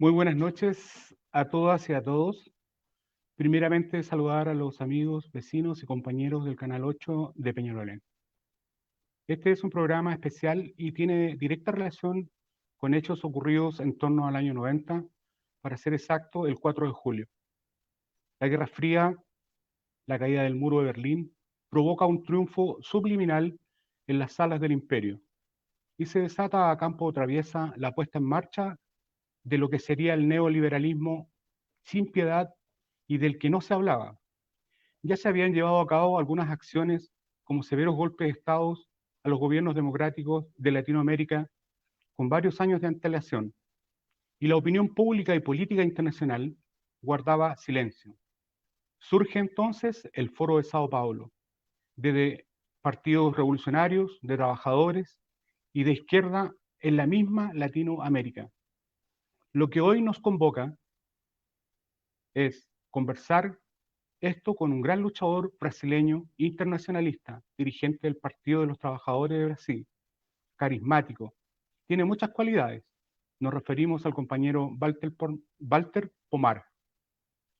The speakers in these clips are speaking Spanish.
Muy buenas noches a todas y a todos. Primeramente, saludar a los amigos, vecinos y compañeros del Canal 8 de Peñalolén. Este es un programa especial y tiene directa relación con hechos ocurridos en torno al año 90, para ser exacto, el 4 de julio. La Guerra Fría, la caída del muro de Berlín, provoca un triunfo subliminal en las salas del imperio y se desata a campo traviesa la puesta en marcha de lo que sería el neoliberalismo sin piedad y del que no se hablaba. Ya se habían llevado a cabo algunas acciones como severos golpes de Estado a los gobiernos democráticos de Latinoamérica con varios años de antelación, y la opinión pública y política internacional guardaba silencio. Surge entonces el Foro de Sao Paulo, de partidos revolucionarios, de trabajadores y de izquierda en la misma Latinoamérica. Lo que hoy nos convoca es conversar esto con un gran luchador brasileño internacionalista, dirigente del Partido de los Trabajadores de Brasil, carismático, tiene muchas cualidades. Nos referimos al compañero Walter Pomar,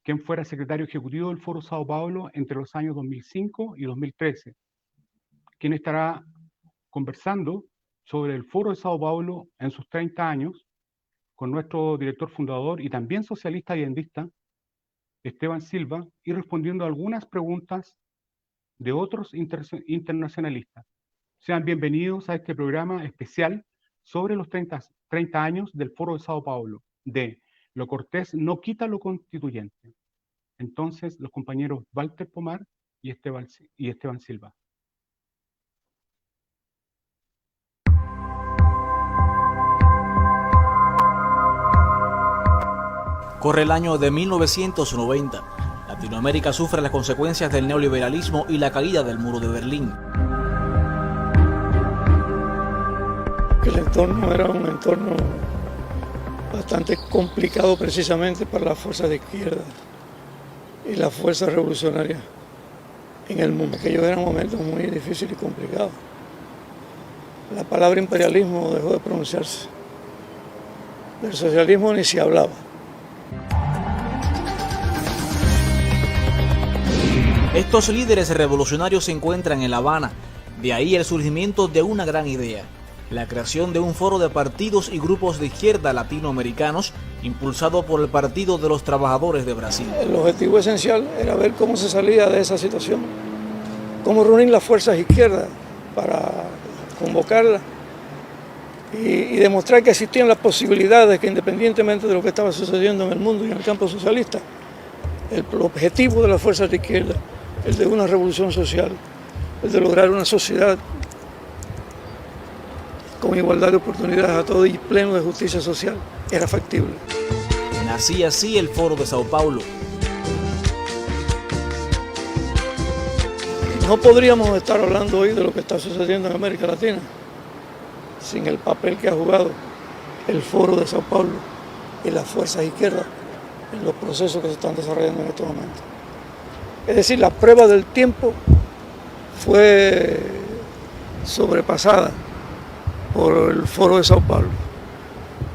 quien fuera secretario ejecutivo del Foro Sao Paulo entre los años 2005 y 2013, quien estará conversando sobre el Foro de Sao Paulo en sus 30 años con nuestro director fundador y también socialista y andista, Esteban Silva, y respondiendo a algunas preguntas de otros internacionalistas. Sean bienvenidos a este programa especial sobre los 30 años del Foro de Sao Paulo, de Lo Cortés no quita lo constituyente. Entonces, los compañeros Walter Pomar y Esteban Silva. Corre el año de 1990. Latinoamérica sufre las consecuencias del neoliberalismo y la caída del muro de Berlín. El entorno era un entorno bastante complicado precisamente para las fuerzas de izquierda y las fuerzas revolucionarias en el mundo. Aquellos eran momentos muy difíciles y complicados. La palabra imperialismo dejó de pronunciarse. Del socialismo ni se hablaba. Estos líderes revolucionarios se encuentran en La Habana, de ahí el surgimiento de una gran idea, la creación de un foro de partidos y grupos de izquierda latinoamericanos impulsado por el Partido de los Trabajadores de Brasil. El objetivo esencial era ver cómo se salía de esa situación, cómo reunir las fuerzas izquierdas para convocarlas y demostrar que existían las posibilidades que, independientemente de lo que estaba sucediendo en el mundo y en el campo socialista, el objetivo de las fuerzas de izquierda, el de una revolución social, el de lograr una sociedad con igualdad de oportunidades a todos y pleno de justicia social, era factible. Nacía así el Foro de Sao Paulo. No podríamos estar hablando hoy de lo que está sucediendo en América Latina sin el papel que ha jugado el Foro de Sao Paulo y las fuerzas izquierdas en los procesos que se están desarrollando en estos momentos. Es decir, la prueba del tiempo fue sobrepasada por el Foro de Sao Paulo.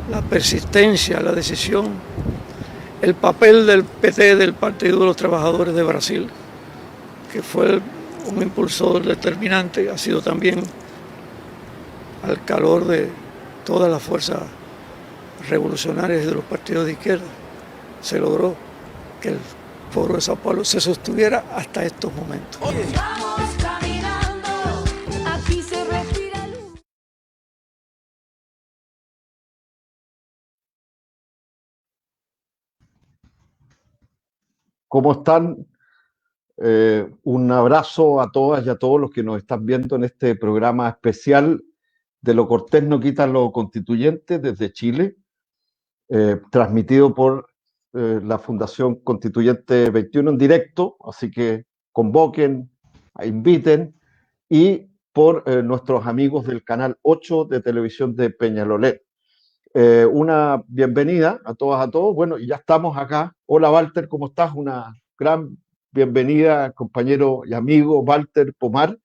La persistencia, la decisión, el papel del PT, del Partido de los Trabajadores de Brasil, que fue un impulsor determinante, ha sido también al calor de todas las fuerzas revolucionarias de los partidos de izquierda. Se logró que el Foro de Sao Paulo se sostuviera hasta estos momentos. Vamos caminando, aquí se respira luz. ¿Cómo están? Un abrazo a todas y a todos los que nos están viendo en este programa especial de Lo Cortés no quita lo constituyente desde Chile, transmitido por la Fundación Constituyente 21 en directo, así que convoquen, inviten, y por nuestros amigos del Canal 8 de televisión de Peñalolén. Una bienvenida a todas, a todos. Bueno, y ya estamos acá. Hola Walter, ¿cómo estás? Una gran bienvenida, compañero y amigo Walter Pomar,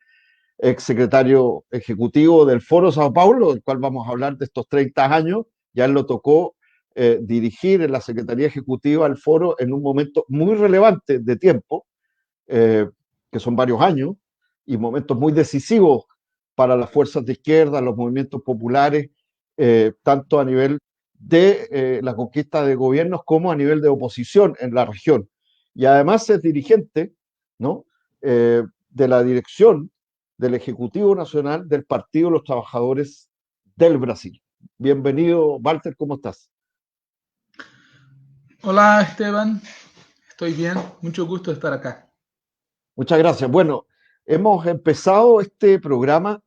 ex secretario ejecutivo del Foro Sao Paulo, del cual vamos a hablar de estos 30 años. Ya él lo tocó dirigir en la Secretaría Ejecutiva el foro en un momento muy relevante de tiempo, que son varios años, y momentos muy decisivos para las fuerzas de izquierda, los movimientos populares, tanto a nivel de la conquista de gobiernos como a nivel de oposición en la región. Y además es dirigente, ¿no? De la dirección del Ejecutivo Nacional del Partido de los Trabajadores del Brasil. Bienvenido, Walter, ¿cómo estás? Hola Esteban, estoy bien, mucho gusto de estar acá. Muchas gracias. Bueno, hemos empezado este programa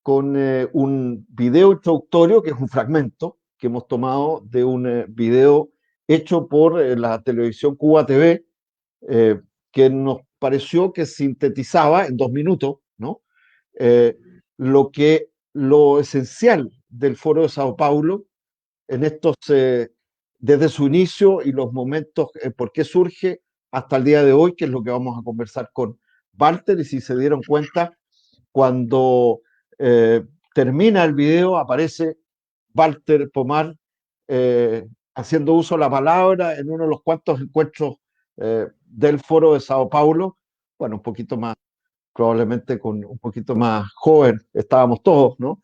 con un video introductorio, que es un fragmento que hemos tomado de un video hecho por la televisión Cuba TV, que nos pareció que sintetizaba en 2 minutos, ¿no? Lo esencial del Foro de Sao Paulo en estos, desde su inicio y los momentos, por qué surge hasta el día de hoy, que es lo que vamos a conversar con Walter. Y si se dieron cuenta, cuando termina el video, aparece Walter Pomar haciendo uso de la palabra en uno de los cuantos encuentros del Foro de Sao Paulo. Bueno, un poquito más, probablemente con un poquito más joven estábamos todos, ¿no?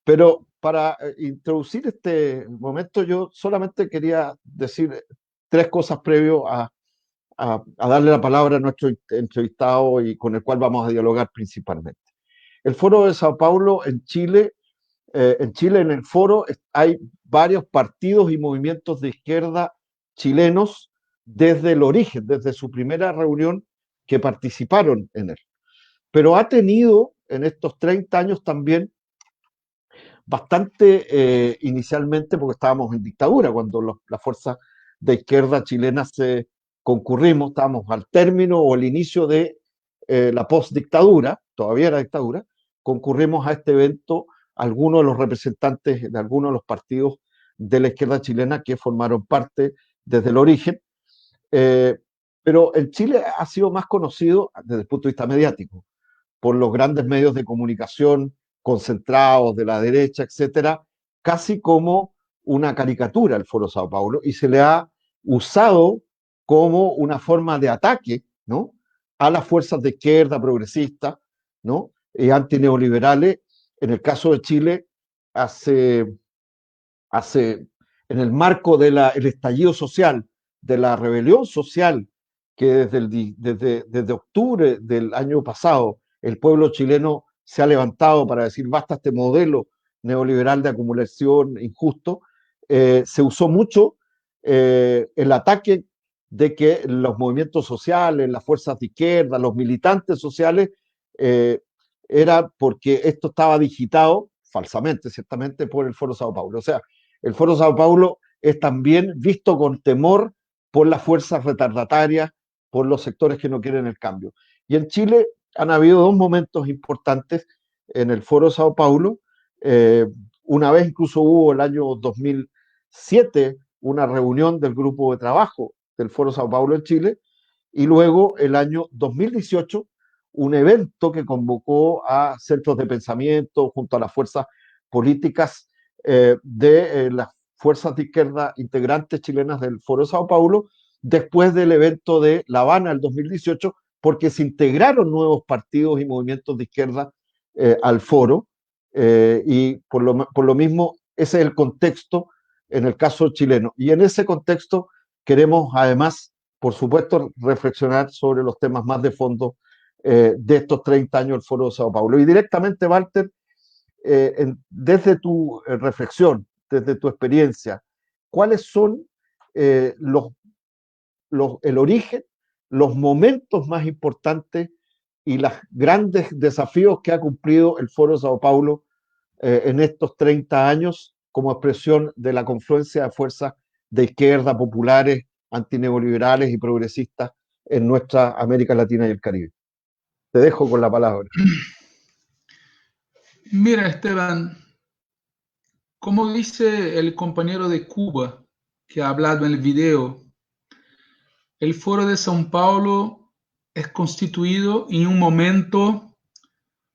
Pero para introducir este momento, yo solamente quería decir 3 cosas previo a darle la palabra a nuestro entrevistado y con el cual vamos a dialogar principalmente. El Foro de Sao Paulo en Chile, en el foro hay varios partidos y movimientos de izquierda chilenos desde el origen, desde su primera reunión, que participaron en él. Pero ha tenido en estos 30 años también bastante, inicialmente, porque estábamos en dictadura, cuando las fuerzas de izquierda chilenas concurrimos, estábamos al término o al inicio de la postdictadura, todavía era dictadura, concurrimos a este evento algunos de los representantes de algunos de los partidos de la izquierda chilena que formaron parte desde el origen, pero en Chile ha sido más conocido desde el punto de vista mediático, por los grandes medios de comunicación concentrados de la derecha, etcétera, casi como una caricatura el Foro Sao Paulo, y se le ha usado como una forma de ataque, ¿no?, a las fuerzas de izquierda progresistas, ¿no?, y antineoliberales. En el caso de Chile, en el marco del estallido social, de la rebelión social, que desde octubre del año pasado el pueblo chileno se ha levantado para decir basta este modelo neoliberal de acumulación injusto, se usó mucho el ataque de que los movimientos sociales, las fuerzas de izquierda, los militantes sociales, era porque esto estaba digitado, falsamente, ciertamente, por el Foro Sao Paulo. O sea, el Foro Sao Paulo es también visto con temor por las fuerzas retardatarias, por los sectores que no quieren el cambio. Y en Chile han habido 2 momentos importantes en el Foro Sao Paulo. Una vez incluso hubo el año 2007 una reunión del grupo de trabajo del Foro Sao Paulo en Chile, y luego el año 2018 un evento que convocó a centros de pensamiento junto a las fuerzas políticas de las fuerzas de izquierda integrantes chilenas del Foro Sao Paulo, después del evento de La Habana del 2018, porque se integraron nuevos partidos y movimientos de izquierda al foro, y por lo mismo ese es el contexto en el caso chileno. Y en ese contexto queremos además, por supuesto, reflexionar sobre los temas más de fondo de estos 30 años del Foro de Sao Paulo. Y directamente, Walter, desde tu reflexión, desde tu experiencia, ¿cuáles son el origen, los momentos más importantes y los grandes desafíos que ha cumplido el Foro de Sao Paulo en estos 30 años como expresión de la confluencia de fuerzas de izquierda, populares, antineoliberales y progresistas en nuestra América Latina y el Caribe? Te dejo con la palabra. Mira, Esteban, como dice el compañero de Cuba que ha hablado en el video, el Foro de Sao Paulo es constituido en un momento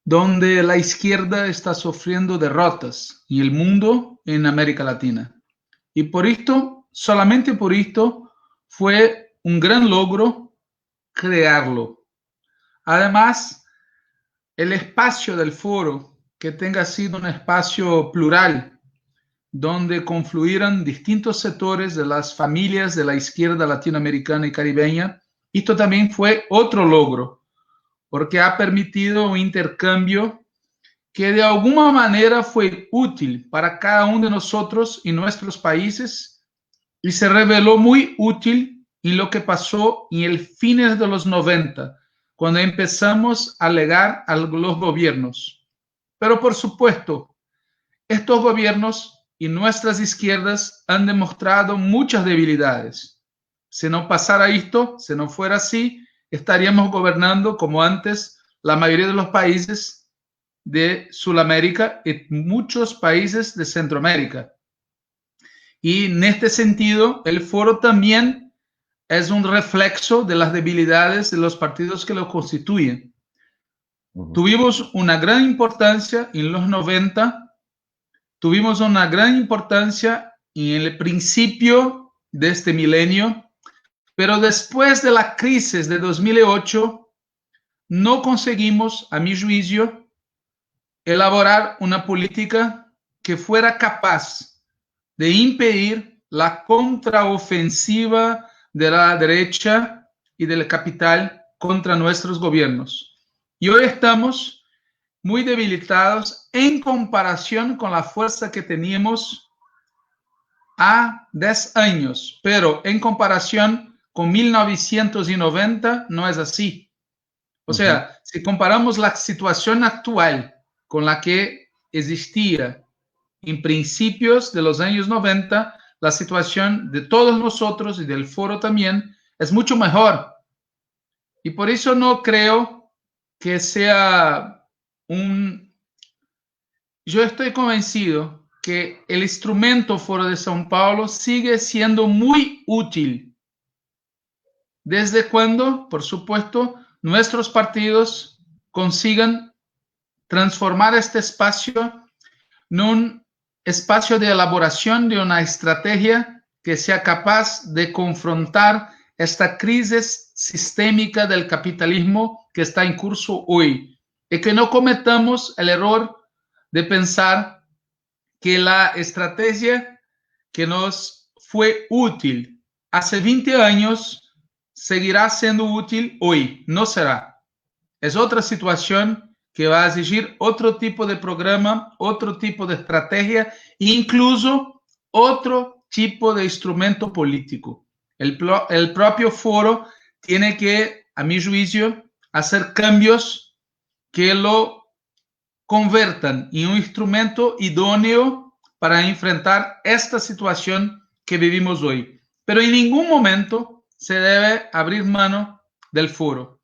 donde la izquierda está sufriendo derrotas en el mundo, en América Latina. Y por esto, solamente por esto, fue un gran logro crearlo. Además, el espacio del foro, que tenga sido un espacio plural, donde confluyeran distintos sectores de las familias de la izquierda latinoamericana y caribeña, esto también fue otro logro, porque ha permitido un intercambio que de alguna manera fue útil para cada uno de nosotros y nuestros países y se reveló muy útil en lo que pasó en el fines de los 90, cuando empezamos a alegar a los gobiernos. Pero por supuesto, estos gobiernos y nuestras izquierdas han demostrado muchas debilidades. Si no pasara esto, si no fuera así, estaríamos gobernando como antes la mayoría de los países de Sudamérica y muchos países de Centroamérica. Y en este sentido, el foro también es un reflejo de las debilidades de los partidos que lo constituyen. Tuvimos una gran importancia en los 90, tuvimos una gran importancia en el principio de este milenio, pero después de la crisis de 2008, no conseguimos, a mi juicio, elaborar una política que fuera capaz de impedir la contraofensiva de la derecha y del capital contra nuestros gobiernos. Y hoy estamos muy debilitados en comparación con la fuerza que teníamos a 10 años, pero en comparación con 1990 no es así. O sea, si comparamos la situación actual con la que existía en principios de los años 90, la situación de todos nosotros y del foro también es mucho mejor. Y por eso no creo que sea un... Yo estoy convencido que el instrumento Foro de São Paulo sigue siendo muy útil. Desde cuando, por supuesto, nuestros partidos consigan transformar este espacio en un espacio de elaboración de una estrategia que sea capaz de confrontar esta crisis sistémica del capitalismo que está en curso hoy y que no cometamos el error de pensar que la estrategia que nos fue útil hace 20 años seguirá siendo útil hoy. No será. Es otra situación que va a exigir otro tipo de programa, otro tipo de estrategia e incluso otro tipo de instrumento político. El propio foro tiene que, a mi juicio, hacer cambios que lo convertan en un instrumento idóneo para enfrentar esta situación que vivimos hoy. Pero en ningún momento se debe abrir mano del foro.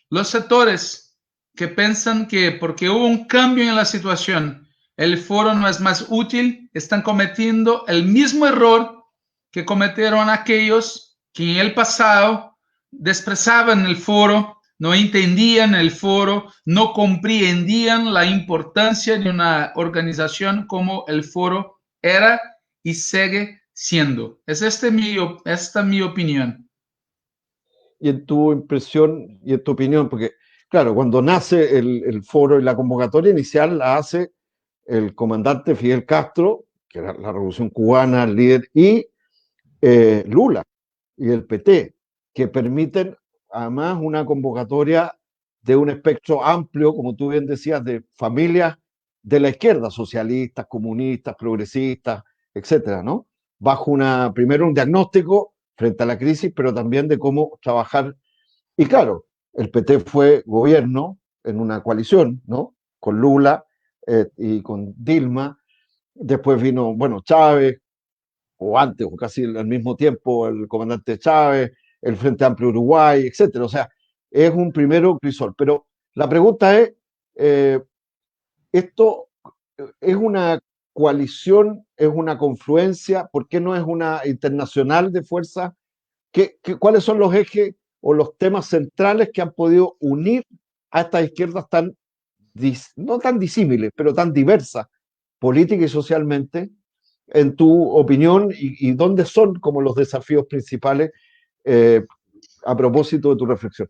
Los sectores que piensan que porque hubo un cambio en la situación, el foro no es más útil, están cometiendo el mismo error que cometieron aquellos que en el pasado desprezaban el foro, no entendían el foro, no comprendían la importancia de una organización como el foro era y sigue siendo. Esta mi opinión. Y en tu impresión y en tu opinión, porque claro, cuando nace el foro y la convocatoria inicial la hace el comandante Fidel Castro, que era la Revolución Cubana, el líder, y Lula y el PT, que permiten además una convocatoria de un espectro amplio, como tú bien decías, de familias de la izquierda, socialistas, comunistas, progresistas, etcétera, ¿no? Bajo primero un diagnóstico frente a la crisis, pero también de cómo trabajar. Y claro, el PT fue gobierno en una coalición, ¿no? Con Lula y con Dilma. Después vino, bueno, Chávez, o antes, o casi al mismo tiempo, el comandante Chávez, el Frente Amplio Uruguay, etcétera. O sea, es un primero crisol. Pero la pregunta es, ¿esto es una coalición, es una confluencia? ¿Por qué no es una internacional de fuerzas? ¿Cuáles son los ejes o los temas centrales que han podido unir a estas izquierdas no tan disímiles, pero tan diversas, política y socialmente, en tu opinión, y dónde son como los desafíos principales eh, a propósito de tu reflexión.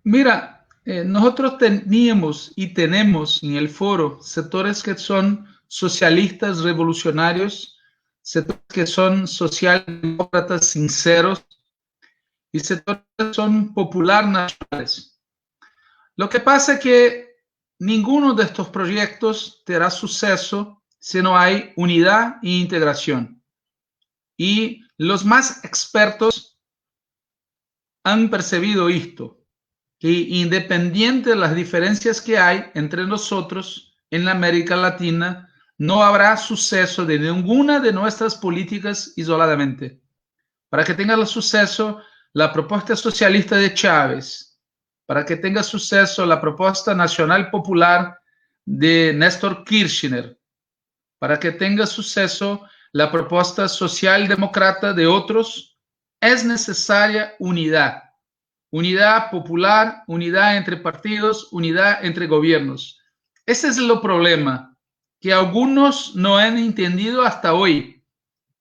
Mira, nosotros teníamos y tenemos en el foro sectores que son socialistas revolucionarios, sectores que son socialdemócratas sinceros y sectores que son popular nacionales. Lo que pasa es que ninguno de estos proyectos tendrá suceso si no hay unidad e integración. Y los más expertos han percibido esto, que independiente de las diferencias que hay entre nosotros en la América Latina, no habrá suceso de ninguna de nuestras políticas isoladamente. Para que tenga el suceso la propuesta socialista de Chávez, para que tenga suceso la propuesta nacional popular de Néstor Kirchner, para que tenga suceso la propuesta socialdemócrata de otros, es necesaria unidad. Unidad popular, unidad entre partidos, unidad entre gobiernos. Ese es el problema que algunos no han entendido hasta hoy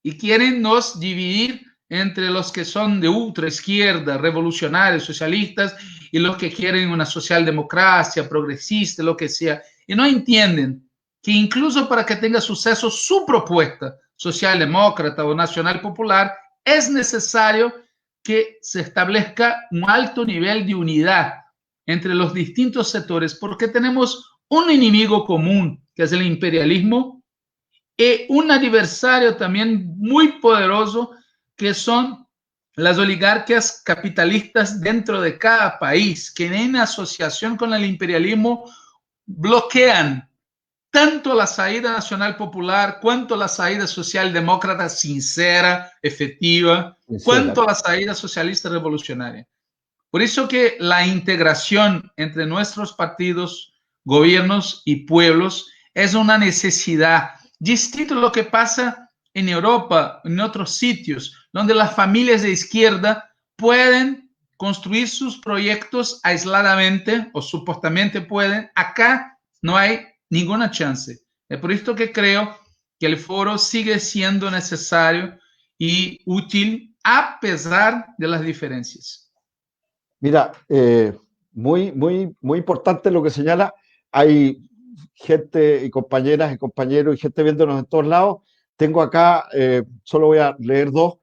y quieren nos dividir entre los que son de ultra izquierda, revolucionarios, socialistas, y los que quieren una socialdemocracia, progresista, lo que sea. Y no entienden que incluso para que tenga suceso su propuesta socialdemócrata o nacional popular, es necesario que se establezca un alto nivel de unidad entre los distintos sectores, porque tenemos un enemigo común, que es el imperialismo, y un adversario también muy poderoso, que son las oligarquías capitalistas dentro de cada país, que en asociación con el imperialismo bloquean tanto la salida nacional popular, cuanto la salida socialdemócrata sincera, efectiva, cuanto la salida socialista revolucionaria. Por eso que la integración entre nuestros partidos, gobiernos y pueblos es una necesidad. Distinto a lo que pasa en Europa, en otros sitios, donde las familias de izquierda pueden construir sus proyectos aisladamente o supuestamente pueden. Acá no hay ninguna chance. Es por esto que creo que el foro sigue siendo necesario y útil a pesar de las diferencias. Mira, muy importante lo que señala. Hay gente y compañeras y compañeros y gente viéndonos en todos lados. Tengo acá, solo voy a leer dos.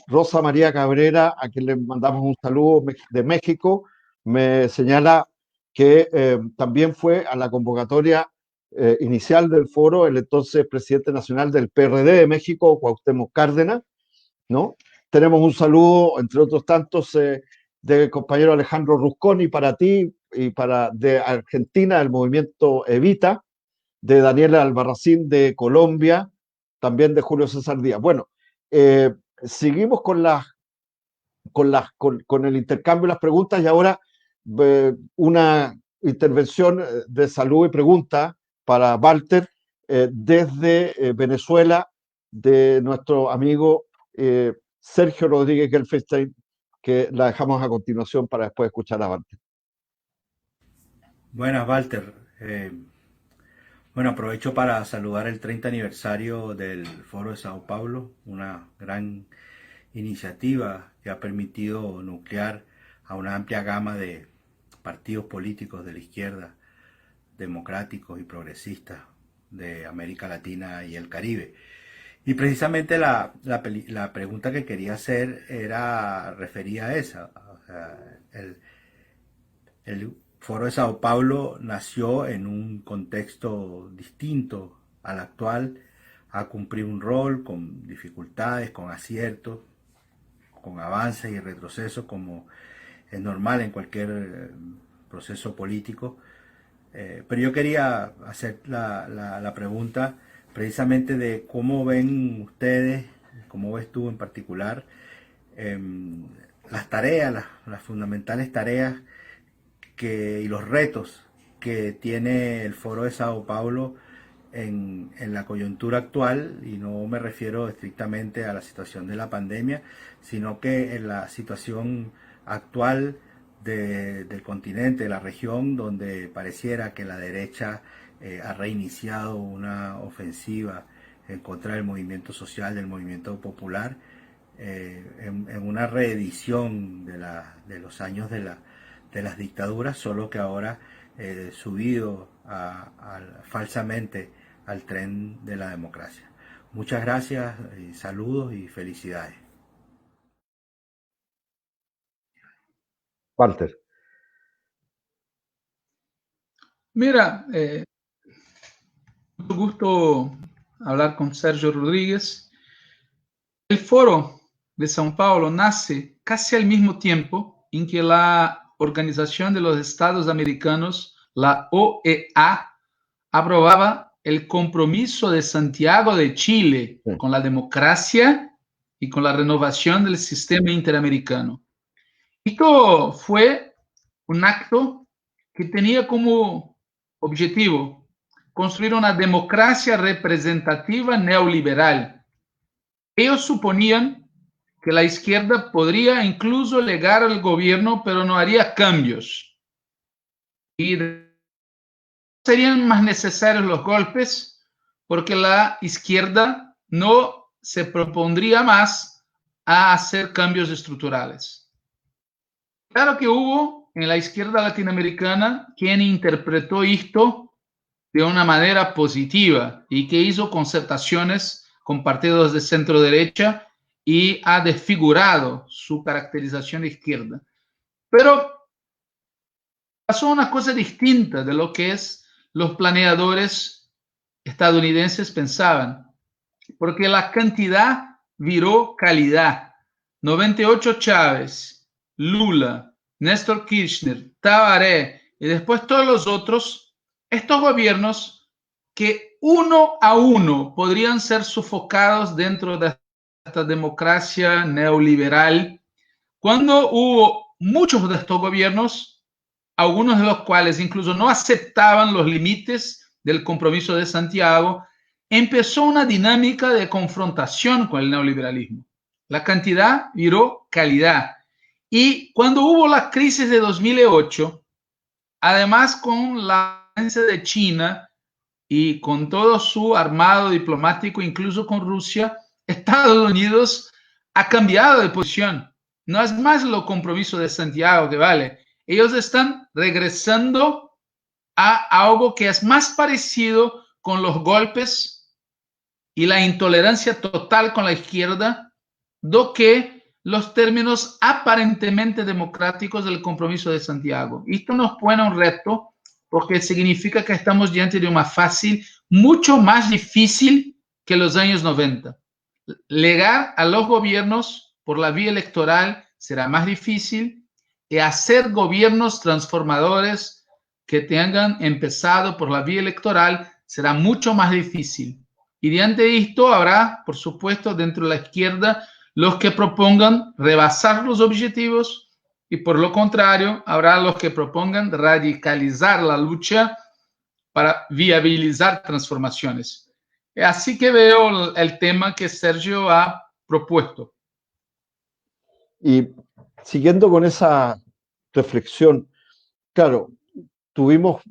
Rosa María Cabrera, a quien le mandamos un saludo de México, me señala que también fue a la convocatoria inicial del foro el entonces presidente nacional del PRD de México, Cuauhtémoc Cárdenas, ¿no? Tenemos un saludo, entre otros tantos, del compañero Alejandro Rusconi para ti y de Argentina, del movimiento Evita, de Daniela Albarracín de Colombia, también de Julio César Díaz. Bueno, seguimos con el intercambio de las preguntas y ahora una intervención de salud y pregunta para Walter desde Venezuela, de nuestro amigo Sergio Rodríguez Gelfenstein, que la dejamos a continuación para después escuchar a Walter. Buenas, Walter. Bueno, aprovecho para saludar el 30 aniversario del Foro de Sao Paulo, una gran iniciativa que ha permitido nuclear a una amplia gama de partidos políticos de la izquierda, democráticos y progresistas de América Latina y el Caribe. Y precisamente la pregunta que quería hacer era referida a esa. O sea, el Foro de Sao Paulo nació en un contexto distinto al actual, a cumplir un rol con dificultades, con aciertos, con avances y retrocesos, como es normal en cualquier proceso político. Pero yo quería hacer la pregunta precisamente de cómo ven ustedes, cómo ves tú en particular, las tareas, las fundamentales tareas y los retos que tiene el Foro de Sao Paulo en la coyuntura actual, y no me refiero estrictamente a la situación de la pandemia, sino que en la situación actual del continente, de la región, donde pareciera que la derecha ha reiniciado una ofensiva en contra del movimiento social, del movimiento popular, en una reedición de los años de las dictaduras, solo que ahora subido falsamente al tren de la democracia. Muchas gracias, saludos y felicidades. Walter. Mira, mucho gusto hablar con Sergio Rodríguez. El Foro de São Paulo nace casi al mismo tiempo en que la Organización de los Estados Americanos, la OEA, aprobaba el compromiso de Santiago de Chile con la democracia y con la renovación del sistema interamericano. Esto fue un acto que tenía como objetivo construir una democracia representativa neoliberal. Ellos suponían que la izquierda podría incluso llegar al gobierno, pero no haría cambios. Y serían más necesarios los golpes porque la izquierda no se propondría más a hacer cambios estructurales. Claro que hubo en la izquierda latinoamericana quien interpretó esto de una manera positiva y que hizo concertaciones con partidos de centro derecha y ha desfigurado su caracterización de izquierda. Pero pasó una cosa distinta de lo que los planeadores estadounidenses pensaban, porque la cantidad viró calidad. 98 Chávez, Lula, Néstor Kirchner, Tabaré y después todos los otros, estos gobiernos que uno a uno podrían ser sofocados dentro de esta democracia neoliberal, cuando hubo muchos de estos gobiernos, algunos de los cuales incluso no aceptaban los límites del compromiso de Santiago, empezó una dinámica de confrontación con el neoliberalismo. La cantidad viró calidad. Y cuando hubo la crisis de 2008, además con la influencia de China y con todo su armado diplomático, incluso con Rusia, Estados Unidos ha cambiado de posición. No es más lo compromiso de Santiago que vale. Ellos están regresando a algo que es más parecido con los golpes y la intolerancia total con la izquierda do que los términos aparentemente democráticos del compromiso de Santiago. Esto nos pone un reto porque significa que estamos diante de una fase mucho más difícil que los años 90. Llegar a los gobiernos por la vía electoral será más difícil y hacer gobiernos transformadores que tengan empezado por la vía electoral será mucho más difícil. Y diante de esto habrá, por supuesto, dentro de la izquierda, los que propongan rebasar los objetivos y por lo contrario, habrá los que propongan radicalizar la lucha para viabilizar transformaciones. Así que veo el tema que Sergio ha propuesto. Y siguiendo con esa reflexión, claro, tuvimos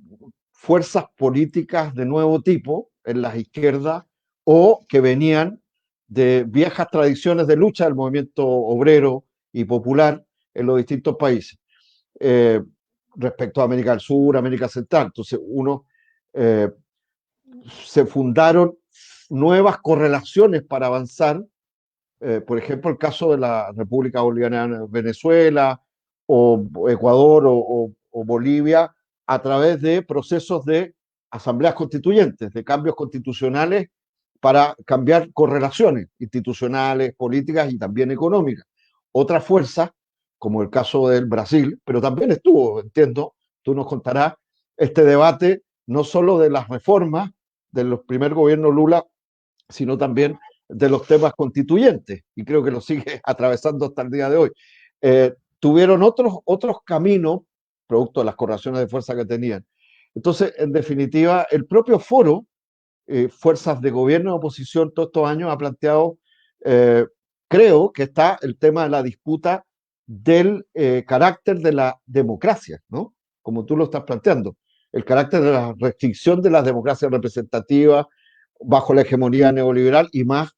fuerzas políticas de nuevo tipo en las izquierdas o que venían de viejas tradiciones de lucha del movimiento obrero y popular en los distintos países, respecto a América del Sur, América Central. Entonces, se fundaron nuevas correlaciones para avanzar, por ejemplo, el caso de la República Bolivariana de Venezuela, o Ecuador, o Bolivia, a través de procesos de asambleas constituyentes, de cambios constitucionales para cambiar correlaciones institucionales, políticas y también económicas. Otras fuerzas, como el caso del Brasil, pero también estuvo, entiendo, tú nos contarás, este debate no solo de las reformas de los primer gobierno Lula, sino también de los temas constituyentes, y creo que lo sigue atravesando hasta el día de hoy. Tuvieron otros caminos, producto de las correlaciones de fuerza que tenían. Entonces, en definitiva, el propio foro, fuerzas de gobierno y oposición, todos estos años ha planteado, creo que está el tema de la disputa del carácter de la democracia, ¿no? Como tú lo estás planteando. el carácter de la restricción de las democracias representativas bajo la hegemonía neoliberal y más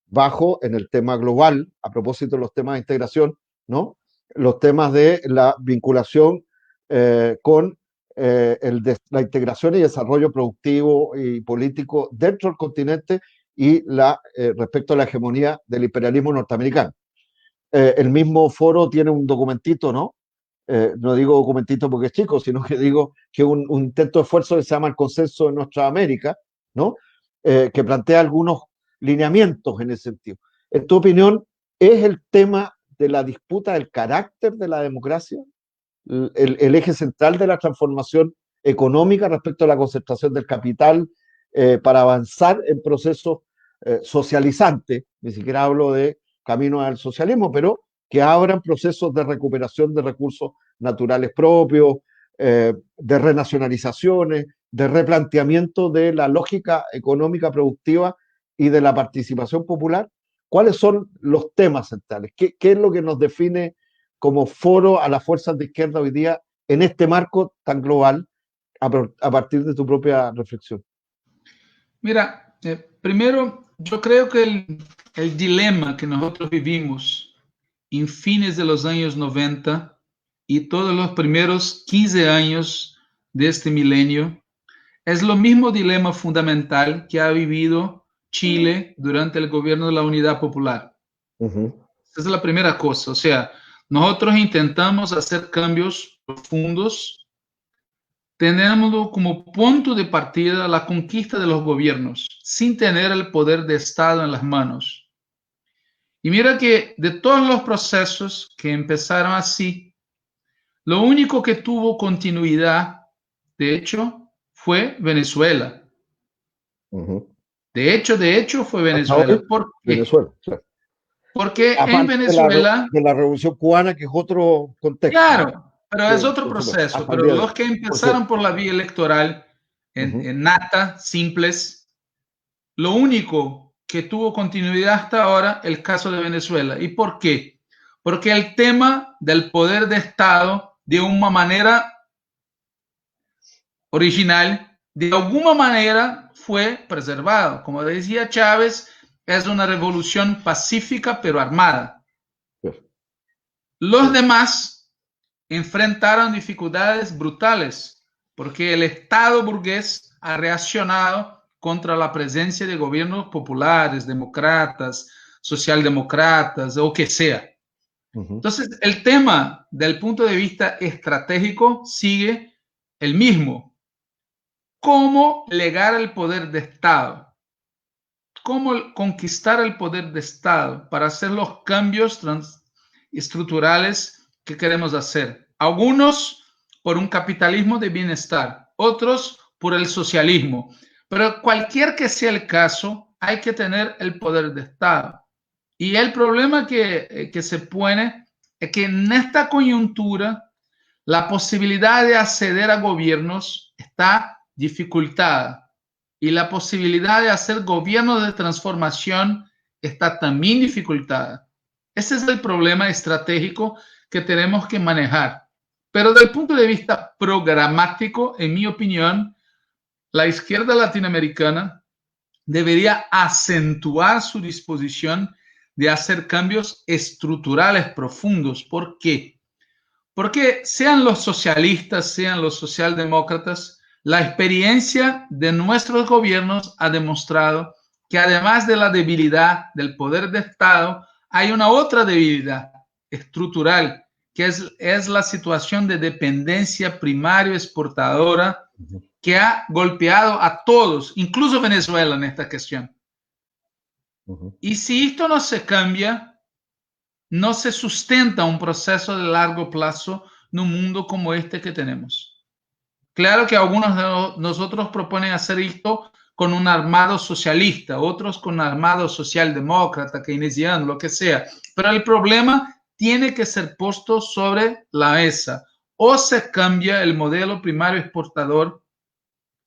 bajo en el tema global, a propósito de los temas de integración, ¿no? Los temas de la vinculación con la integración y desarrollo productivo y político dentro del continente y respecto a la hegemonía del imperialismo norteamericano. El mismo foro tiene un documentito, ¿no? No digo documentito porque es chico, sino que digo que un intento de esfuerzo que se llama el Consenso de Nuestra América, ¿no? Que plantea algunos lineamientos en ese sentido. En tu opinión, ¿es el tema de la disputa del carácter de la democracia el eje central de la transformación económica respecto a la concentración del capital para avanzar en procesos socializantes? Ni siquiera hablo de camino al socialismo, pero que abran procesos de recuperación de recursos naturales propios, de renacionalizaciones, de replanteamiento de la lógica económica productiva y de la participación popular. ¿Cuáles son los temas centrales? ¿Qué es lo que nos define como foro a las fuerzas de izquierda hoy día en este marco tan global a partir de tu propia reflexión? Mira, primero, yo creo que el dilema que nosotros vivimos en fines de los años 90 y todos los primeros 15 años de este milenio es lo mismo dilema fundamental que ha vivido Chile durante el gobierno de la Unidad Popular. Esa es la primera cosa. O sea, nosotros intentamos hacer cambios profundos, teniendo como punto de partida la conquista de los gobiernos, sin tener el poder de Estado en las manos. Y mira que de todos los procesos que empezaron así, lo único que tuvo continuidad, de hecho, fue Venezuela. De hecho, fue Venezuela. ¿Por qué? Venezuela, claro. Porque aparte en Venezuela... de la Revolución Cubana, que es otro contexto. Claro, pero es otro proceso. Pero los que empezaron por la vía electoral, en nata, simples, lo único que tuvo continuidad hasta ahora, el caso de Venezuela. ¿Y por qué? Porque el tema del poder de Estado, de una manera original, de alguna manera fue preservado. Como decía Chávez, es una revolución pacífica pero armada. Los demás enfrentaron dificultades brutales porque el Estado burgués ha reaccionado contra la presencia de gobiernos populares, demócratas, socialdemócratas o que sea. Entonces, el tema del punto de vista estratégico sigue el mismo. ¿Cómo legar el poder de Estado? ¿Cómo conquistar el poder de Estado para hacer los cambios estructurales que queremos hacer? Algunos por un capitalismo de bienestar, otros por el socialismo. Pero cualquier que sea el caso, hay que tener el poder de Estado. Y el problema que se pone es que en esta coyuntura la posibilidad de acceder a gobiernos está dificultada y la posibilidad de hacer gobiernos de transformación está también dificultada. Ese es el problema estratégico que tenemos que manejar. Pero desde el punto de vista programático, en mi opinión, la izquierda latinoamericana debería acentuar su disposición de hacer cambios estructurales profundos. ¿Por qué? Porque sean los socialistas, sean los socialdemócratas, la experiencia de nuestros gobiernos ha demostrado que además de la debilidad del poder de Estado, hay una otra debilidad estructural, que es la situación de dependencia primaria exportadora que ha golpeado a todos, incluso Venezuela en esta cuestión. Y si esto no se cambia, no se sustenta un proceso de largo plazo en un mundo como este que tenemos. Claro que algunos de nosotros proponen hacer esto con un armado socialista, otros con un armado socialdemócrata, keynesiano, lo que sea. Pero el problema tiene que ser puesto sobre la mesa. O se cambia el modelo primario exportador,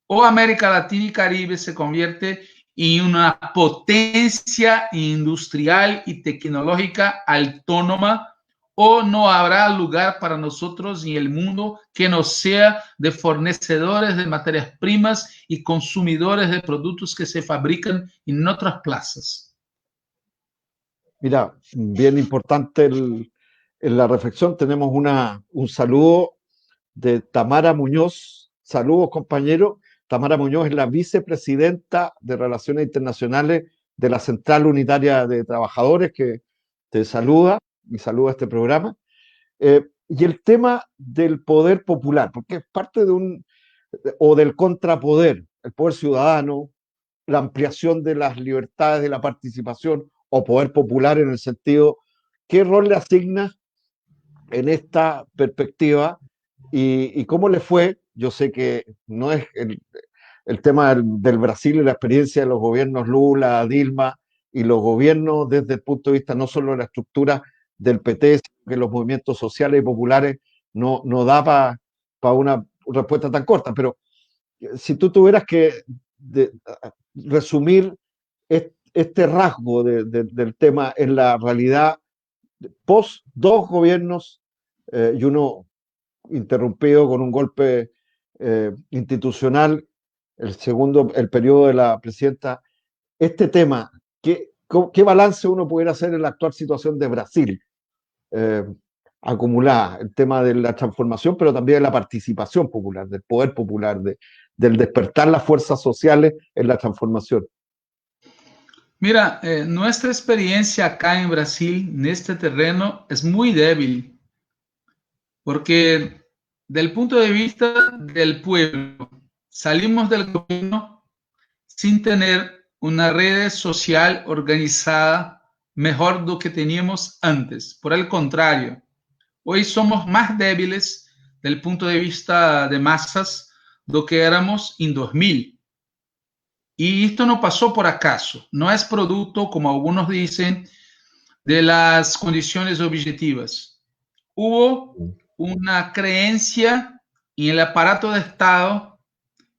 o América Latina y Caribe se convierte en una potencia industrial y tecnológica autónoma, o no habrá lugar para nosotros en el mundo que no sea de fornecedores de materias primas y consumidores de productos que se fabrican en otras plazas. Mira, bien importante en la reflexión. Tenemos un saludo de Tamara Muñoz. Saludos, compañero. Tamara Muñoz es la vicepresidenta de Relaciones Internacionales de la Central Unitaria de Trabajadores, que te saluda y saluda este programa. Y el tema del poder popular, porque es parte o del contrapoder, el poder ciudadano, la ampliación de las libertades de la participación o poder popular en el sentido, ¿qué rol le asigna en esta perspectiva y cómo le fue? Yo sé que no es el tema del Brasil y la experiencia de los gobiernos Lula, Dilma y los gobiernos desde el punto de vista no solo de la estructura del PT, sino que los movimientos sociales y populares no da para una respuesta tan corta, pero si tú tuvieras que resumir este rasgo del tema en la realidad post dos gobiernos y uno interrumpido con un golpe institucional, el segundo, el periodo de la presidenta, este tema, ¿qué balance uno pudiera hacer en la actual situación de Brasil acumulada? El tema de la transformación, pero también de la participación popular, del poder popular, del despertar las fuerzas sociales en la transformación. Mira, nuestra experiencia acá en Brasil, en este terreno, es muy débil, porque del punto de vista del pueblo, salimos del gobierno sin tener una red social organizada mejor do que teníamos antes. Por el contrario, hoy somos más débiles del punto de vista de masas do que éramos en 2000. Y esto no pasó por acaso, no es producto, como algunos dicen, de las condiciones objetivas. Hubo una creencia en el aparato de Estado,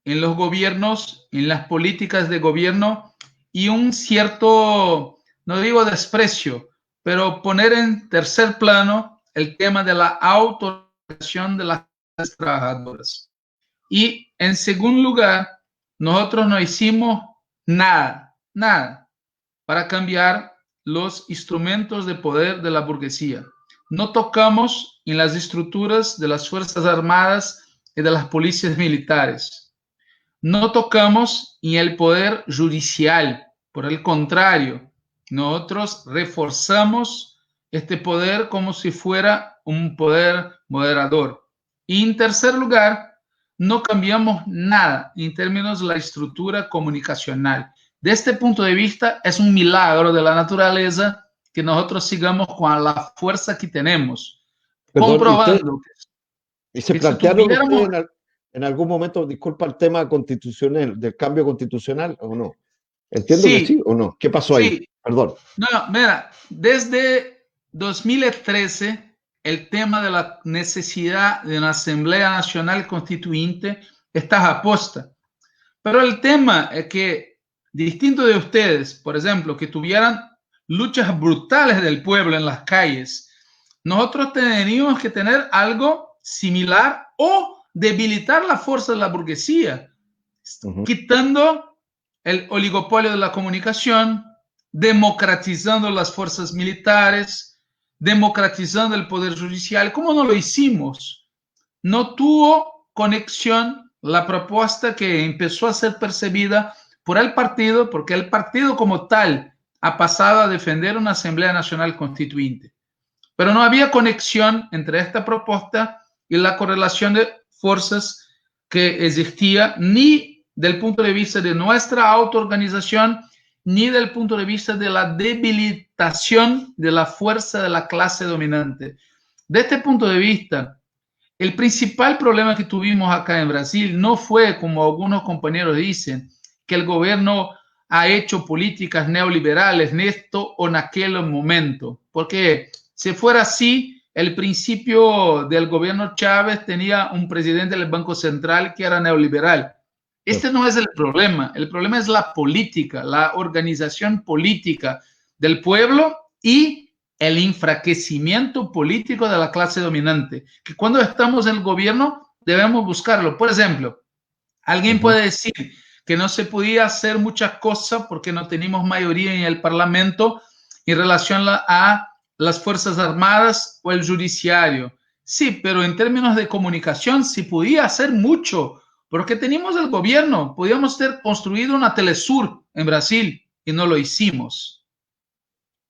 en los gobiernos, en las políticas de gobierno y un cierto, no digo desprecio, pero poner en tercer plano el tema de la autorización de las trabajadoras. Y en segundo lugar, nosotros no hicimos nada para cambiar los instrumentos de poder de la burguesía. No tocamos en las estructuras de las Fuerzas Armadas y de las policías militares. No tocamos en el poder judicial. Por el contrario, nosotros reforzamos este poder como si fuera un poder moderador. Y en tercer lugar, no cambiamos nada en términos de la estructura comunicacional. De este punto de vista, es un milagro de la naturaleza que nosotros sigamos con la fuerza que tenemos. Perdón, comprobando ¿y se que plantearon si tuviéramos... ustedes en algún momento, disculpa, el tema constitucional, del cambio constitucional o no? Entiendo que sí o no. ¿Qué pasó ahí? Perdón. No, mira, desde 2013 el tema de la necesidad de una Asamblea Nacional Constituyente está aposta. Pero el tema es que, distinto de ustedes, por ejemplo, que tuvieran luchas brutales del pueblo en las calles, nosotros teníamos que tener algo similar o debilitar la fuerza de la burguesía, quitando el oligopolio de la comunicación, democratizando las fuerzas militares, democratizando el poder judicial. ¿Cómo no lo hicimos? No tuvo conexión la propuesta que empezó a ser percibida por el partido, porque el partido como tal ha pasado a defender una Asamblea Nacional Constituyente. Pero no había conexión entre esta propuesta y la correlación de fuerzas que existía, ni del punto de vista de nuestra autoorganización, ni del punto de vista de la debilitación de la fuerza de la clase dominante. De este punto de vista, el principal problema que tuvimos acá en Brasil no fue, como algunos compañeros dicen, que el gobierno ha hecho políticas neoliberales en esto o en aquel momento, porque si fuera así, el principio del gobierno Chávez tenía un presidente del Banco Central que era neoliberal. Este no es el problema es la política, la organización política del pueblo y el enfraquecimiento político de la clase dominante, que cuando estamos en el gobierno debemos buscarlo. Por ejemplo, alguien puede decir que no se podía hacer muchas cosas porque no teníamos mayoría en el Parlamento en relación a las Fuerzas Armadas o el judiciario. Sí, pero en términos de comunicación sí podía hacer mucho, porque teníamos el gobierno, podíamos ter construido una Telesur en Brasil y no lo hicimos.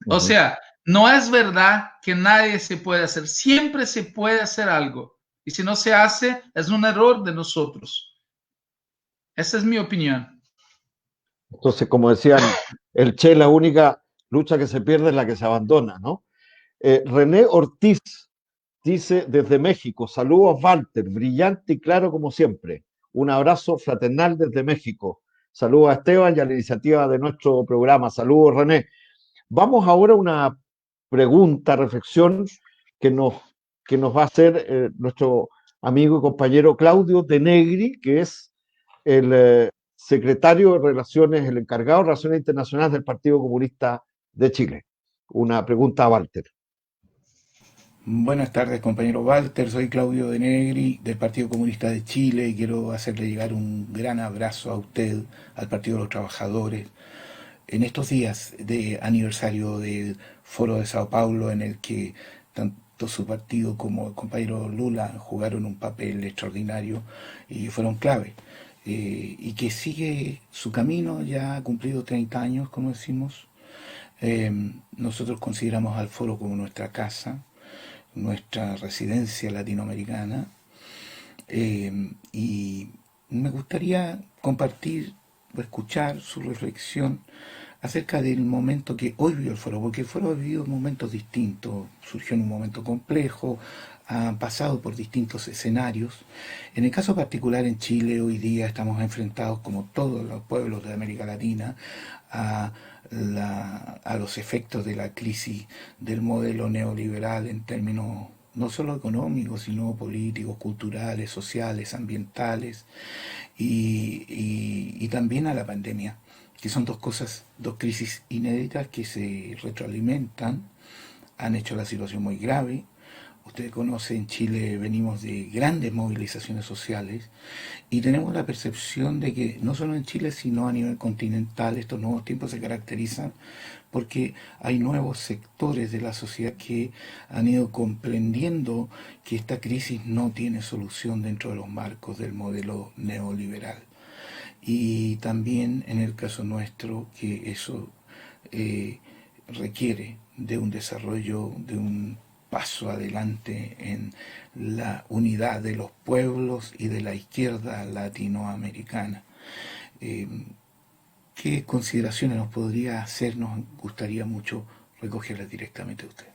O sea, no es verdad que nadie se puede hacer, siempre se puede hacer algo. Y si no se hace, es un error de nosotros. Esa es mi opinión. Entonces, como decían, el Che, la única lucha que se pierde es la que se abandona, ¿no? René Ortiz dice desde México, saludos Walter, brillante y claro como siempre. Un abrazo fraternal desde México. Saludos a Esteban y a la iniciativa de nuestro programa. Saludos, René. Vamos ahora a una pregunta, reflexión que nos va a hacer nuestro amigo y compañero Claudio De Negri, que es el secretario de Relaciones, el encargado de Relaciones Internacionales del Partido Comunista de Chile. Una pregunta a Walter. Buenas tardes, compañero Walter. Soy Claudio De Negri, del Partido Comunista de Chile, y quiero hacerle llegar un gran abrazo a usted, al Partido de los Trabajadores, en estos días de aniversario del Foro de Sao Paulo, en el que tanto su partido como el compañero Lula jugaron un papel extraordinario y fueron clave. Y que sigue su camino, ya ha cumplido 30 años, como decimos. Nosotros consideramos al foro como nuestra casa, nuestra residencia latinoamericana, y me gustaría compartir o escuchar su reflexión acerca del momento que hoy vivió el foro, porque el foro ha vivido momentos distintos, surgió en un momento complejo, ha pasado por distintos escenarios. En el caso particular en Chile hoy día estamos enfrentados, como todos los pueblos de América Latina, a los efectos de la crisis del modelo neoliberal en términos no solo económicos, sino políticos, culturales, sociales, ambientales, y también a la pandemia, que son dos crisis inéditas que se retroalimentan, han hecho la situación muy grave. Usted conoce, en Chile venimos de grandes movilizaciones sociales y tenemos la percepción de que no solo en Chile, sino a nivel continental, estos nuevos tiempos se caracterizan porque hay nuevos sectores de la sociedad que han ido comprendiendo que esta crisis no tiene solución dentro de los marcos del modelo neoliberal. Y también en el caso nuestro, que eso requiere de un desarrollo, de un paso adelante en la unidad de los pueblos y de la izquierda latinoamericana. ¿Qué consideraciones nos podría hacer? Nos gustaría mucho recogerlas directamente de usted.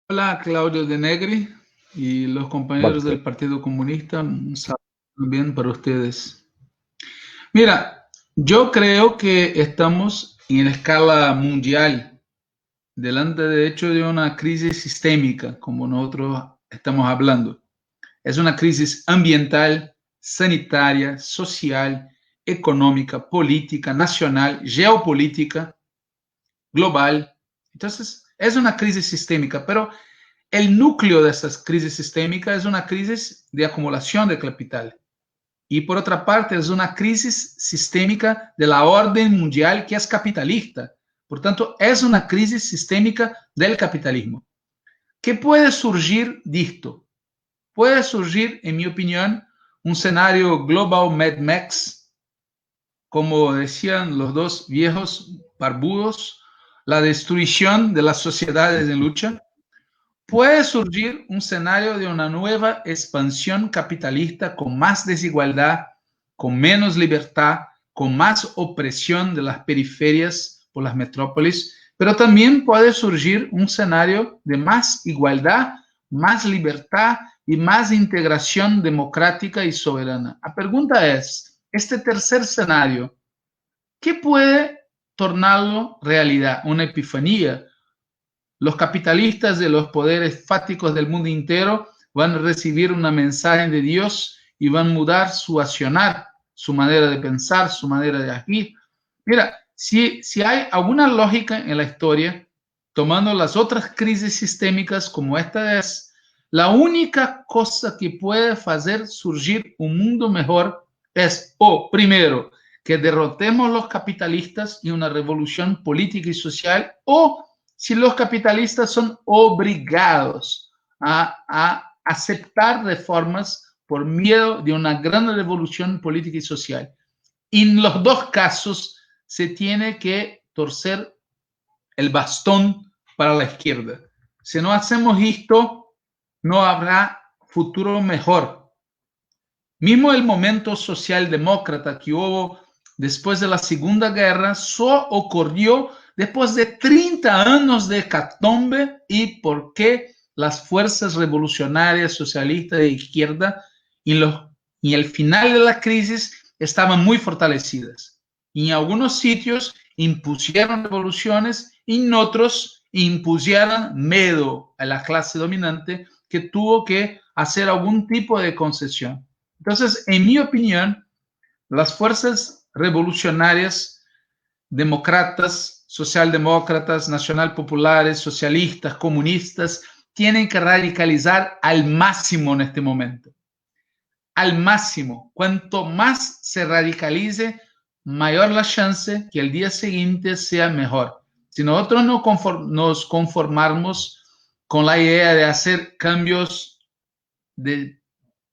Hola, Claudio De Negri y los compañeros Walter. del Partido Comunista, un saludo también para ustedes. Mira, yo creo que estamos en la escala mundial, delante de hecho de una crisis sistémica, como nosotros estamos hablando. Es una crisis ambiental, sanitaria, social, económica, política, nacional, geopolítica, global. Entonces, es una crisis sistémica, pero el núcleo de esta crisis sistémica es una crisis de acumulación de capital. Y por otra parte, es una crisis sistémica de la orden mundial que es capitalista. Por tanto, es una crisis sistémica del capitalismo. ¿Qué puede surgir de esto? Puede surgir, en mi opinión, un escenario global Mad Max, como decían los dos viejos barbudos, la destrucción de las sociedades en lucha. Puede surgir un escenario de una nueva expansión capitalista con más desigualdad, con menos libertad, con más opresión de las periferias por las metrópolis, pero también puede surgir un escenario de más igualdad, más libertad y más integración democrática y soberana. La pregunta es, este tercer escenario, ¿qué puede tornarlo realidad? ¿Una epifanía? Los capitalistas de los poderes fácticos del mundo entero van a recibir una mensaje de Dios y van a mudar su accionar su manera de pensar, su manera de agir. Mira, si hay alguna lógica en la historia, tomando las otras crisis sistémicas como esta es, la única cosa que puede hacer surgir un mundo mejor es, o primero, que derrotemos los capitalistas y una revolución política y social, o si los capitalistas son obligados a aceptar reformas por miedo de una gran revolución política y social. Y en los dos casos se tiene que torcer el bastón para la izquierda. Si no hacemos esto, no habrá futuro mejor. Mismo el momento socialdemócrata que hubo después de la Segunda Guerra solo ocurrió después de 30 años de hecatombe y porque las fuerzas revolucionarias socialistas de izquierda y el final de la crisis estaban muy fortalecidas. Y en algunos sitios impusieron revoluciones y en otros impusieron miedo a la clase dominante que tuvo que hacer algún tipo de concesión. Entonces, en mi opinión, las fuerzas revolucionarias, demócratas, socialdemócratas, nacionalpopulares, socialistas, comunistas, tienen que radicalizar al máximo en este momento. Al máximo. Cuanto más se radicalice, mayor la chance que el día siguiente sea mejor. Si nosotros nos conformamos con la idea de hacer cambios de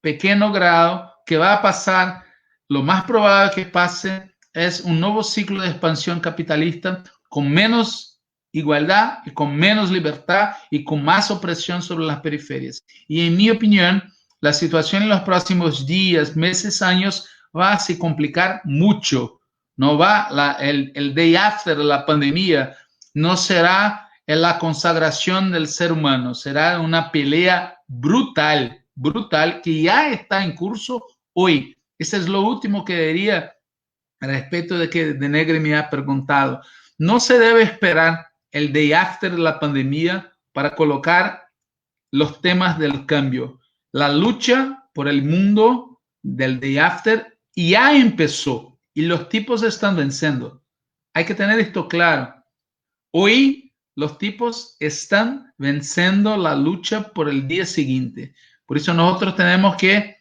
pequeño grado, que va a pasar, lo más probable que pase es un nuevo ciclo de expansión capitalista con menos igualdad y con menos libertad y con más opresión sobre las periferias. Y en mi opinión, la situación en los próximos días, meses, años va a se complicar mucho. No va el day after la pandemia, no será en la consagración del ser humano, será una pelea brutal que ya está en curso hoy. Eso es lo último que diría respecto de que De Negri me ha preguntado. No se debe esperar el day after de la pandemia para colocar los temas del cambio. La lucha por el mundo del day after ya empezó y los tipos están venciendo. Hay que tener esto claro. Hoy los tipos están venciendo la lucha por el día siguiente. Por eso nosotros tenemos que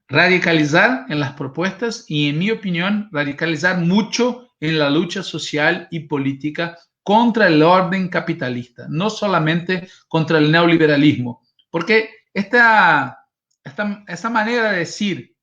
radicalizar en las propuestas y, en mi opinión, radicalizar mucho en la lucha social y política contra el orden capitalista, no solamente contra el neoliberalismo, porque esta manera de decir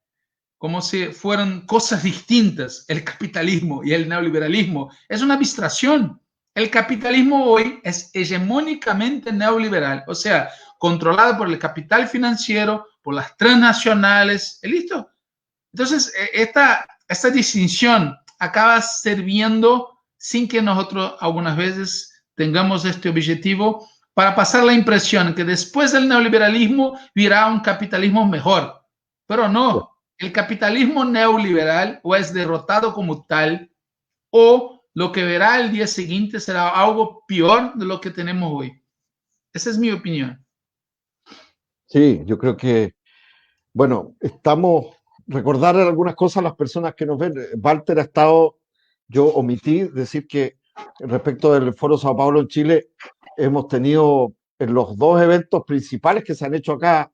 como si fueran cosas distintas, el capitalismo y el neoliberalismo, es una abstracción. El capitalismo hoy es hegemónicamente neoliberal, o sea, controlado por el capital financiero, por las transnacionales, ¿listo? Entonces, esta distinción acaba sirviendo sin que nosotros algunas veces tengamos este objetivo para pasar la impresión que después del neoliberalismo virá un capitalismo mejor, pero no. El capitalismo neoliberal o es derrotado como tal o lo que verá el día siguiente será algo peor de lo que tenemos hoy. Esa es mi opinión. Sí, yo creo que, bueno, recordar algunas cosas a las personas que nos ven. Walter ha estado, yo omití decir que respecto del Foro Sao Paulo en Chile, hemos tenido en los dos eventos principales que se han hecho acá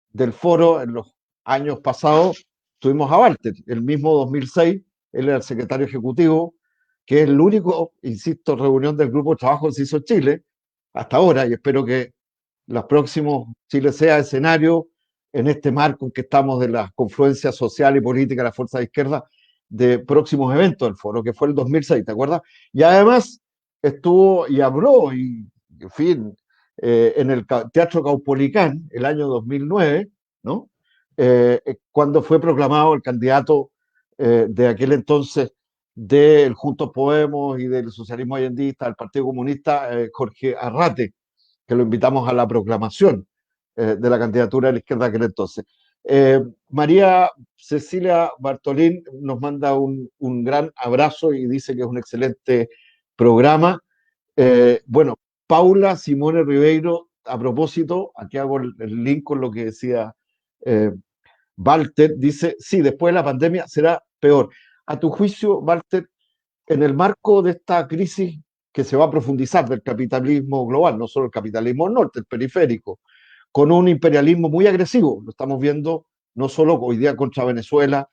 del foro en los años pasados, tuvimos a Walter, el mismo 2006, él era el secretario ejecutivo, que es el único, insisto, reunión del grupo de trabajo que se hizo en Chile hasta ahora, y espero que los próximos Chile sea escenario en este marco en que estamos de la confluencia social y política de la fuerza de izquierda de próximos eventos del foro, que fue el 2006, ¿te acuerdas? Y además estuvo y habló, y en fin, en el Teatro Caupolicán el año 2009, ¿no? Cuando fue proclamado el candidato de aquel entonces del Juntos Podemos y del socialismo allendista, del Partido Comunista, Jorge Arrate, que lo invitamos a la proclamación de la candidatura de la izquierda de aquel entonces. María Cecilia Bartolín nos manda un gran abrazo y dice que es un excelente programa. Bueno, Paula Simone Ribeiro, a propósito, aquí hago el link con lo que decía Walter dice, sí, después de la pandemia será peor. A tu juicio, Walter, en el marco de esta crisis que se va a profundizar del capitalismo global, no solo el capitalismo norte, el periférico, con un imperialismo muy agresivo, lo estamos viendo no solo hoy día contra Venezuela,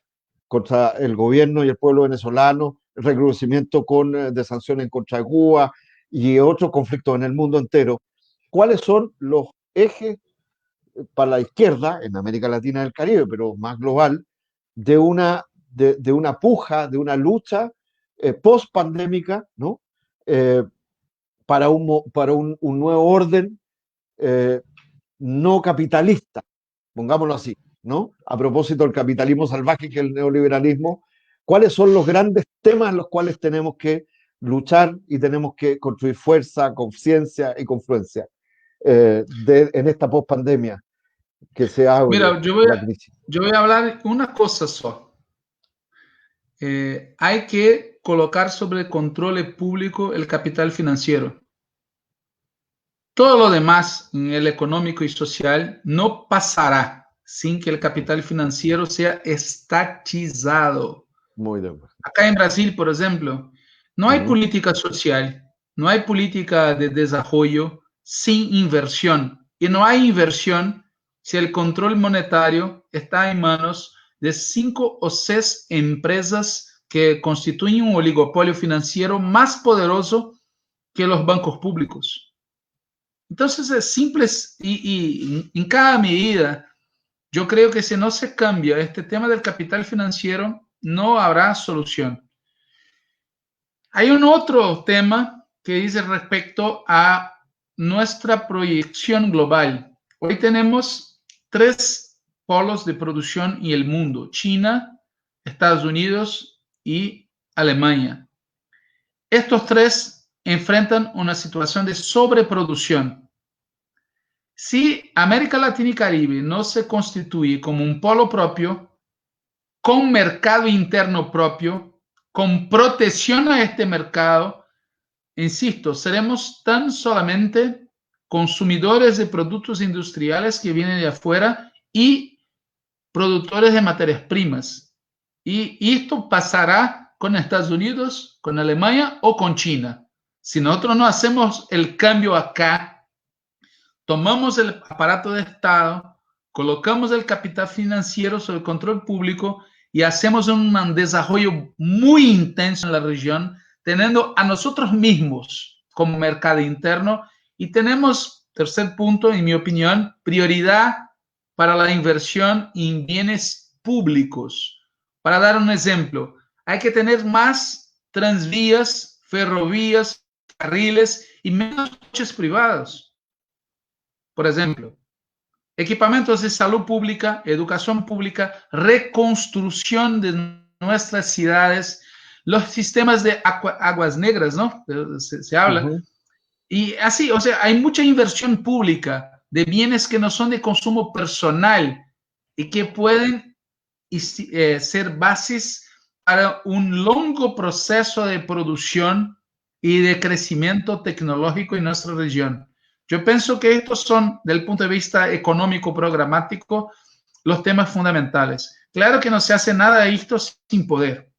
contra el gobierno y el pueblo venezolano, el recrudecimiento de sanciones contra Cuba y otros conflictos en el mundo entero. ¿Cuáles son los ejes para la izquierda, en América Latina y el Caribe, pero más global, de una puja, de una lucha post-pandémica, ¿no? Para un nuevo orden no capitalista, pongámoslo así, ¿no? A propósito del capitalismo salvaje que es el neoliberalismo, ¿cuáles son los grandes temas en los cuales tenemos que luchar y tenemos que construir fuerza, conciencia y confluencia en esta post-pandemia que se abre Mira, yo voy la a, crisis? yo voy a hablar una cosa só. Hay que colocar sobre control público el capital financiero. Todo lo demás en el económico y social no pasará sin que el capital financiero sea estatizado. Muy de acuerdo. Acá en Brasil, por ejemplo, no hay política social, no hay política de desarrollo sin inversión. Y no hay inversión si el control monetario está en manos de 5 o 6 empresas que constituyen un oligopolio financiero más poderoso que los bancos públicos. Entonces es simple y en cada medida, yo creo que si no se cambia este tema del capital financiero, no habrá solución. Hay un otro tema que dice respecto a nuestra proyección global. Hoy tenemos 3 polos de producción en el mundo: China, Estados Unidos y Alemania. Estos 3 enfrentan una situación de sobreproducción. Si América Latina y Caribe no se constituye como un polo propio, con mercado interno propio, con protección a este mercado, insisto, seremos tan solamente consumidores de productos industriales que vienen de afuera y productores de materias primas. Y esto pasará con Estados Unidos, con Alemania o con China. Si nosotros no hacemos el cambio acá, tomamos el aparato de Estado, colocamos el capital financiero sobre el control público y hacemos un desarrollo muy intenso en la región, teniendo a nosotros mismos como mercado interno, y tenemos, tercer punto, en mi opinión, prioridad para la inversión en bienes públicos. Para dar un ejemplo, hay que tener más transvías, ferrovías, carriles y menos coches privados. Por ejemplo, equipamientos de salud pública, educación pública, reconstrucción de nuestras ciudades, los sistemas de aguas negras, ¿no? Se habla. Y así, o sea, hay mucha inversión pública de bienes que no son de consumo personal y que pueden ser bases para un largo proceso de producción y de crecimiento tecnológico en nuestra región. Yo pienso que estos son, desde el punto de vista económico programático, los temas fundamentales. Claro que no se hace nada de esto sin poder.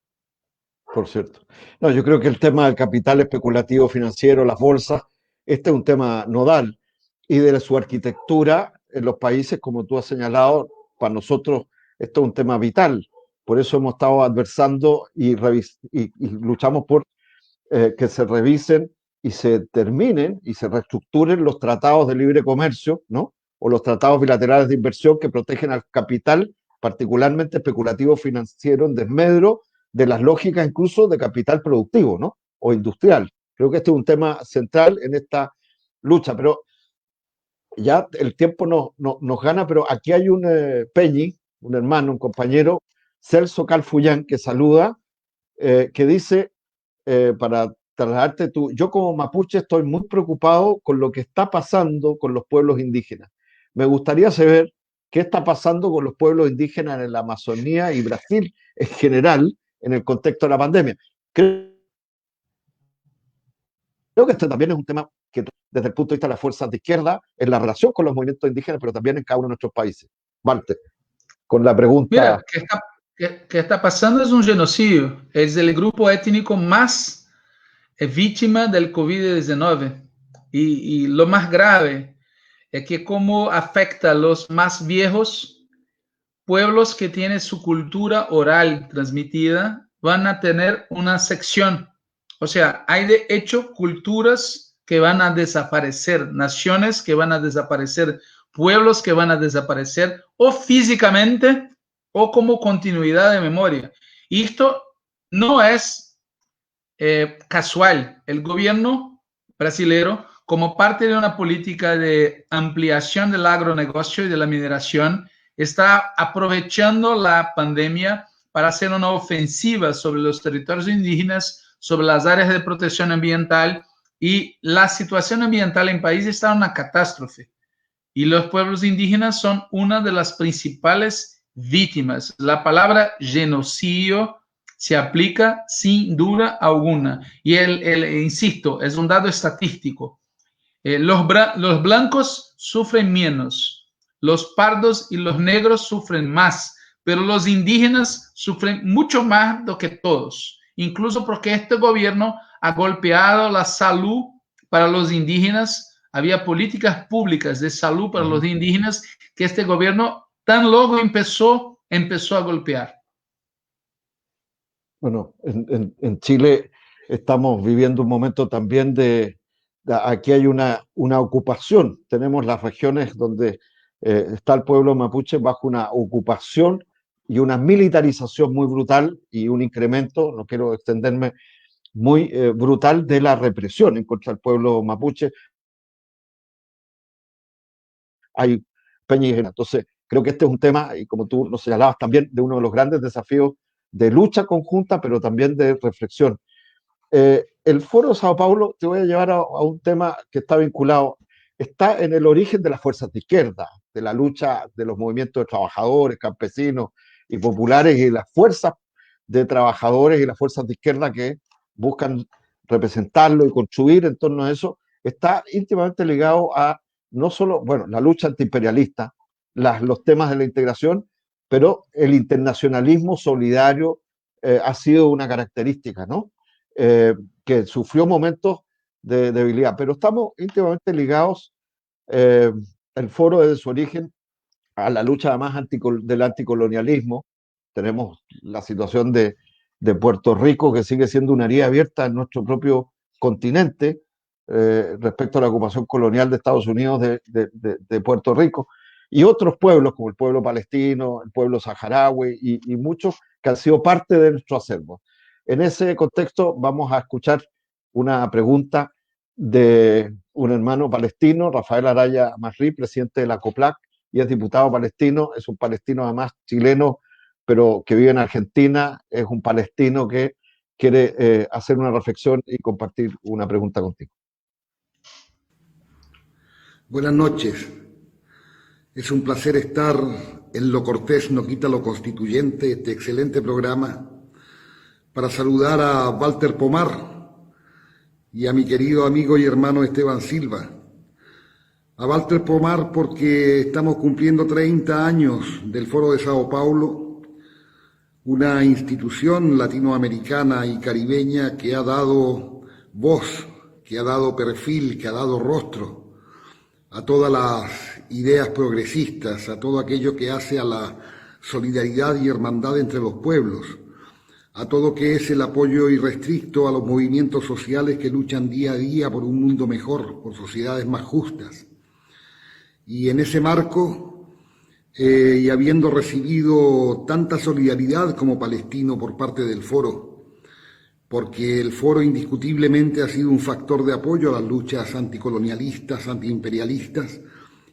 Por cierto. No, yo creo que el tema del capital especulativo financiero, las bolsas, este es un tema nodal y de su arquitectura en los países, como tú has señalado, para nosotros esto es un tema vital. Por eso hemos estado adversando y luchamos por que se revisen y se terminen y se reestructuren los tratados de libre comercio, ¿no? O los tratados bilaterales de inversión que protegen al capital, particularmente especulativo financiero, en desmedro de las lógicas incluso de capital productivo, ¿no? O industrial. Creo que este es un tema central en esta lucha, pero ya el tiempo nos gana, pero aquí hay un Peñi, un hermano, un compañero, Celso Calfullán, que saluda, que dice, para trasladarte tú, yo como mapuche estoy muy preocupado con lo que está pasando con los pueblos indígenas. Me gustaría saber qué está pasando con los pueblos indígenas en la Amazonía y Brasil en general en el contexto de la pandemia. Creo que este también es un tema que desde el punto de vista de las fuerzas de izquierda, en la relación con los movimientos indígenas, pero también en cada uno de nuestros países. Walter. con la Mira, pregunta. que está pasando es un genocidio. Es el grupo étnico más víctima del COVID-19. Y lo más grave es que cómo afecta a los más viejos, pueblos que tienen su cultura oral transmitida, van a tener una sección. O sea, hay de hecho culturas que van a desaparecer, naciones que van a desaparecer, pueblos que van a desaparecer, o físicamente o como continuidad de memoria. Y esto no es casual. El gobierno brasilero, como parte de una política de ampliación del agronegocio y de la mineración, está aprovechando la pandemia para hacer una ofensiva sobre los territorios indígenas, sobre las áreas de protección ambiental, y la situación ambiental en el país está en una catástrofe. Y los pueblos indígenas son una de las principales víctimas. La palabra genocidio se aplica sin duda alguna. Y insisto, es un dato estadístico. Los blancos sufren menos, los pardos y los negros sufren más, pero los indígenas sufren mucho más do que todos, incluso porque este gobierno ha golpeado la salud para los indígenas. Había políticas públicas de salud para los indígenas que este gobierno tan luego empezó a golpear. Bueno, en Chile estamos viviendo un momento también aquí hay una ocupación. Tenemos las regiones donde está el pueblo mapuche bajo una ocupación y una militarización muy brutal y un incremento, no quiero extenderme, muy brutal de la represión en contra del pueblo mapuche. Hay peña indígena. Entonces, creo que este es un tema, y como tú lo señalabas también, de uno de los grandes desafíos de lucha conjunta, pero también de reflexión. El Foro de Sao Paulo, te voy a llevar a un tema que está vinculado, está en el origen de las fuerzas de izquierda, de la lucha de los movimientos de trabajadores, campesinos y populares, y las fuerzas de trabajadores y las fuerzas de izquierda que buscan representarlo y construir en torno a eso, está íntimamente ligado a no solo, bueno, la lucha antiimperialista, los temas de la integración, pero el internacionalismo solidario ha sido una característica, ¿no? Que sufrió momentos de debilidad, pero estamos íntimamente ligados, el foro desde su origen, a la lucha además del anticolonialismo. Tenemos la situación de Puerto Rico, que sigue siendo una herida abierta en nuestro propio continente respecto a la ocupación colonial de Estados Unidos de Puerto Rico, y otros pueblos como el pueblo palestino, el pueblo saharaui y muchos que han sido parte de nuestro acervo. En ese contexto vamos a escuchar una pregunta de un hermano palestino, Rafael Araya Masri, presidente de la COPLAC, y es diputado palestino, es un palestino además chileno, pero que vive en Argentina, es un palestino que quiere hacer una reflexión y compartir una pregunta contigo. Buenas noches. Es un placer estar en Lo Cortés no quita lo constituyente, este excelente programa, para saludar a Walter Pomar y a mi querido amigo y hermano Esteban Silva. A Walter Pomar porque estamos cumpliendo 30 años del Foro de Sao Paulo, una institución latinoamericana y caribeña que ha dado voz, que ha dado perfil, que ha dado rostro a todas las ideas progresistas, a todo aquello que hace a la solidaridad y hermandad entre los pueblos, a todo que es el apoyo irrestricto a los movimientos sociales que luchan día a día por un mundo mejor, por sociedades más justas. Y en ese marco, y habiendo recibido tanta solidaridad como palestino por parte del Foro, porque el Foro indiscutiblemente ha sido un factor de apoyo a las luchas anticolonialistas, antiimperialistas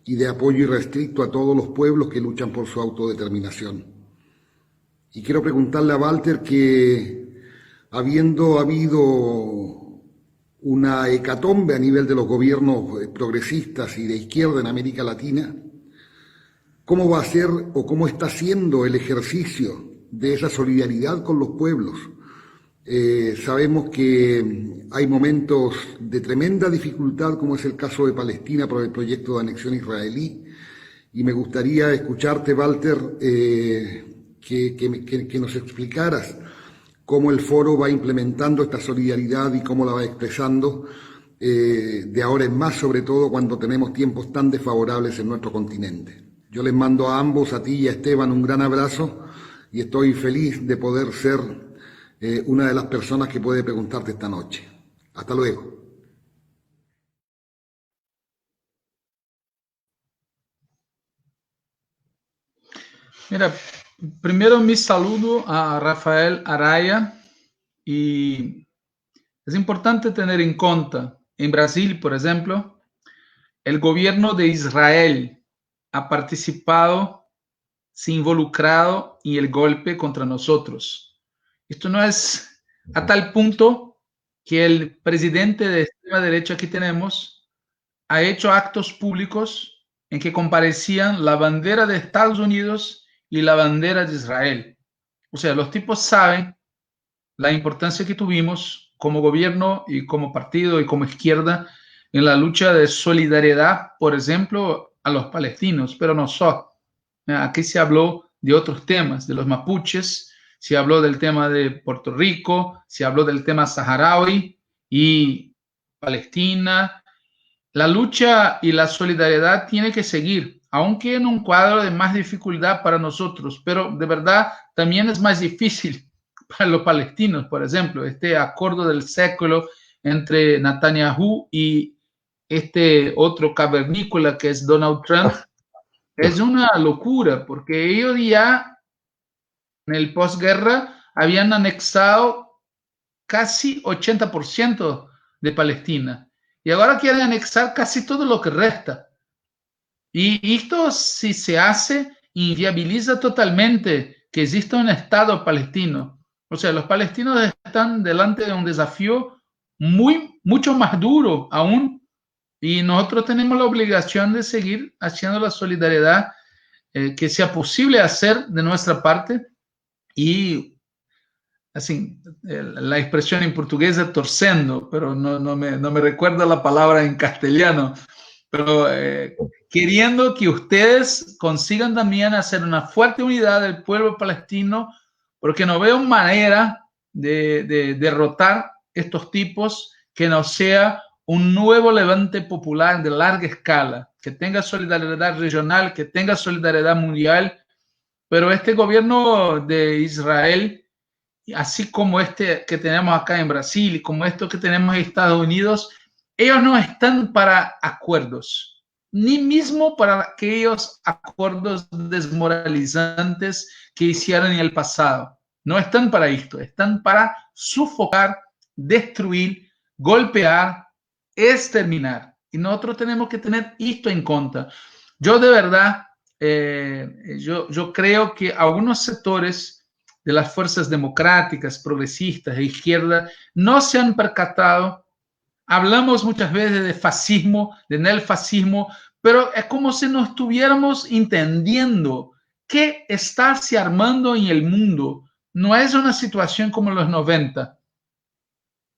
y de apoyo irrestricto a todos los pueblos que luchan por su autodeterminación. Y quiero preguntarle a Walter que, habiendo habido una hecatombe a nivel de los gobiernos progresistas y de izquierda en América Latina, ¿cómo va a ser o cómo está siendo el ejercicio de esa solidaridad con los pueblos? Sabemos que hay momentos de tremenda dificultad, como es el caso de Palestina por el proyecto de anexión israelí, y me gustaría escucharte, Walter, que nos explicaras cómo el foro va implementando esta solidaridad y cómo la va expresando de ahora en más, sobre todo cuando tenemos tiempos tan desfavorables en nuestro continente. Yo les mando a ambos, a ti y a Esteban, un gran abrazo y estoy feliz de poder ser una de las personas que puede preguntarte esta noche. Hasta luego. Mira, primero mi saludo a Rafael Araya, y es importante tener en cuenta, en Brasil, por ejemplo, el gobierno de Israel ha participado, se ha involucrado en el golpe contra nosotros. Esto no es a tal punto que el presidente de extrema derecha que tenemos ha hecho actos públicos en que comparecían la bandera de Estados Unidos y la bandera de Israel. O sea, los tipos saben la importancia que tuvimos como gobierno y como partido y como izquierda en la lucha de solidaridad, por ejemplo, a los palestinos, pero no solo. Aquí se habló de otros temas, de los mapuches, se habló del tema de Puerto Rico, se habló del tema saharaui y Palestina. La lucha y la solidaridad tiene que seguir, aunque en un cuadro de más dificultad para nosotros, pero de verdad también es más difícil para los palestinos. Por ejemplo, este acuerdo del século entre Netanyahu y este otro cavernícola que es Donald Trump es una locura, porque ellos ya en el posguerra habían anexado casi 80% de Palestina y ahora quieren anexar casi todo lo que resta. Y esto, si se hace, inviabiliza totalmente que exista un Estado palestino. O sea, los palestinos están delante de un desafío mucho más duro aún, y nosotros tenemos la obligación de seguir haciendo la solidaridad que sea posible hacer de nuestra parte. Y así, la expresión en portugués es torcendo, pero no me recuerda la palabra en castellano, pero queriendo que ustedes consigan también hacer una fuerte unidad del pueblo palestino, porque no veo manera de derrotar estos tipos que no sea un nuevo levante popular de larga escala, que tenga solidaridad regional, que tenga solidaridad mundial. Pero este gobierno de Israel, así como este que tenemos acá en Brasil y como esto que tenemos en Estados Unidos, ellos no están para acuerdos, ni mismo para aquellos acuerdos desmoralizantes que hicieron en el pasado. No están para esto, están para sofocar, destruir, golpear, exterminar. Y nosotros tenemos que tener esto en cuenta. Yo de verdad, yo creo que algunos sectores de las fuerzas democráticas, progresistas e izquierda no se han percatado. Hablamos muchas veces de fascismo, de neofascismo, pero es como si no estuviéramos entendiendo qué está se armando en el mundo. No es una situación como los 90.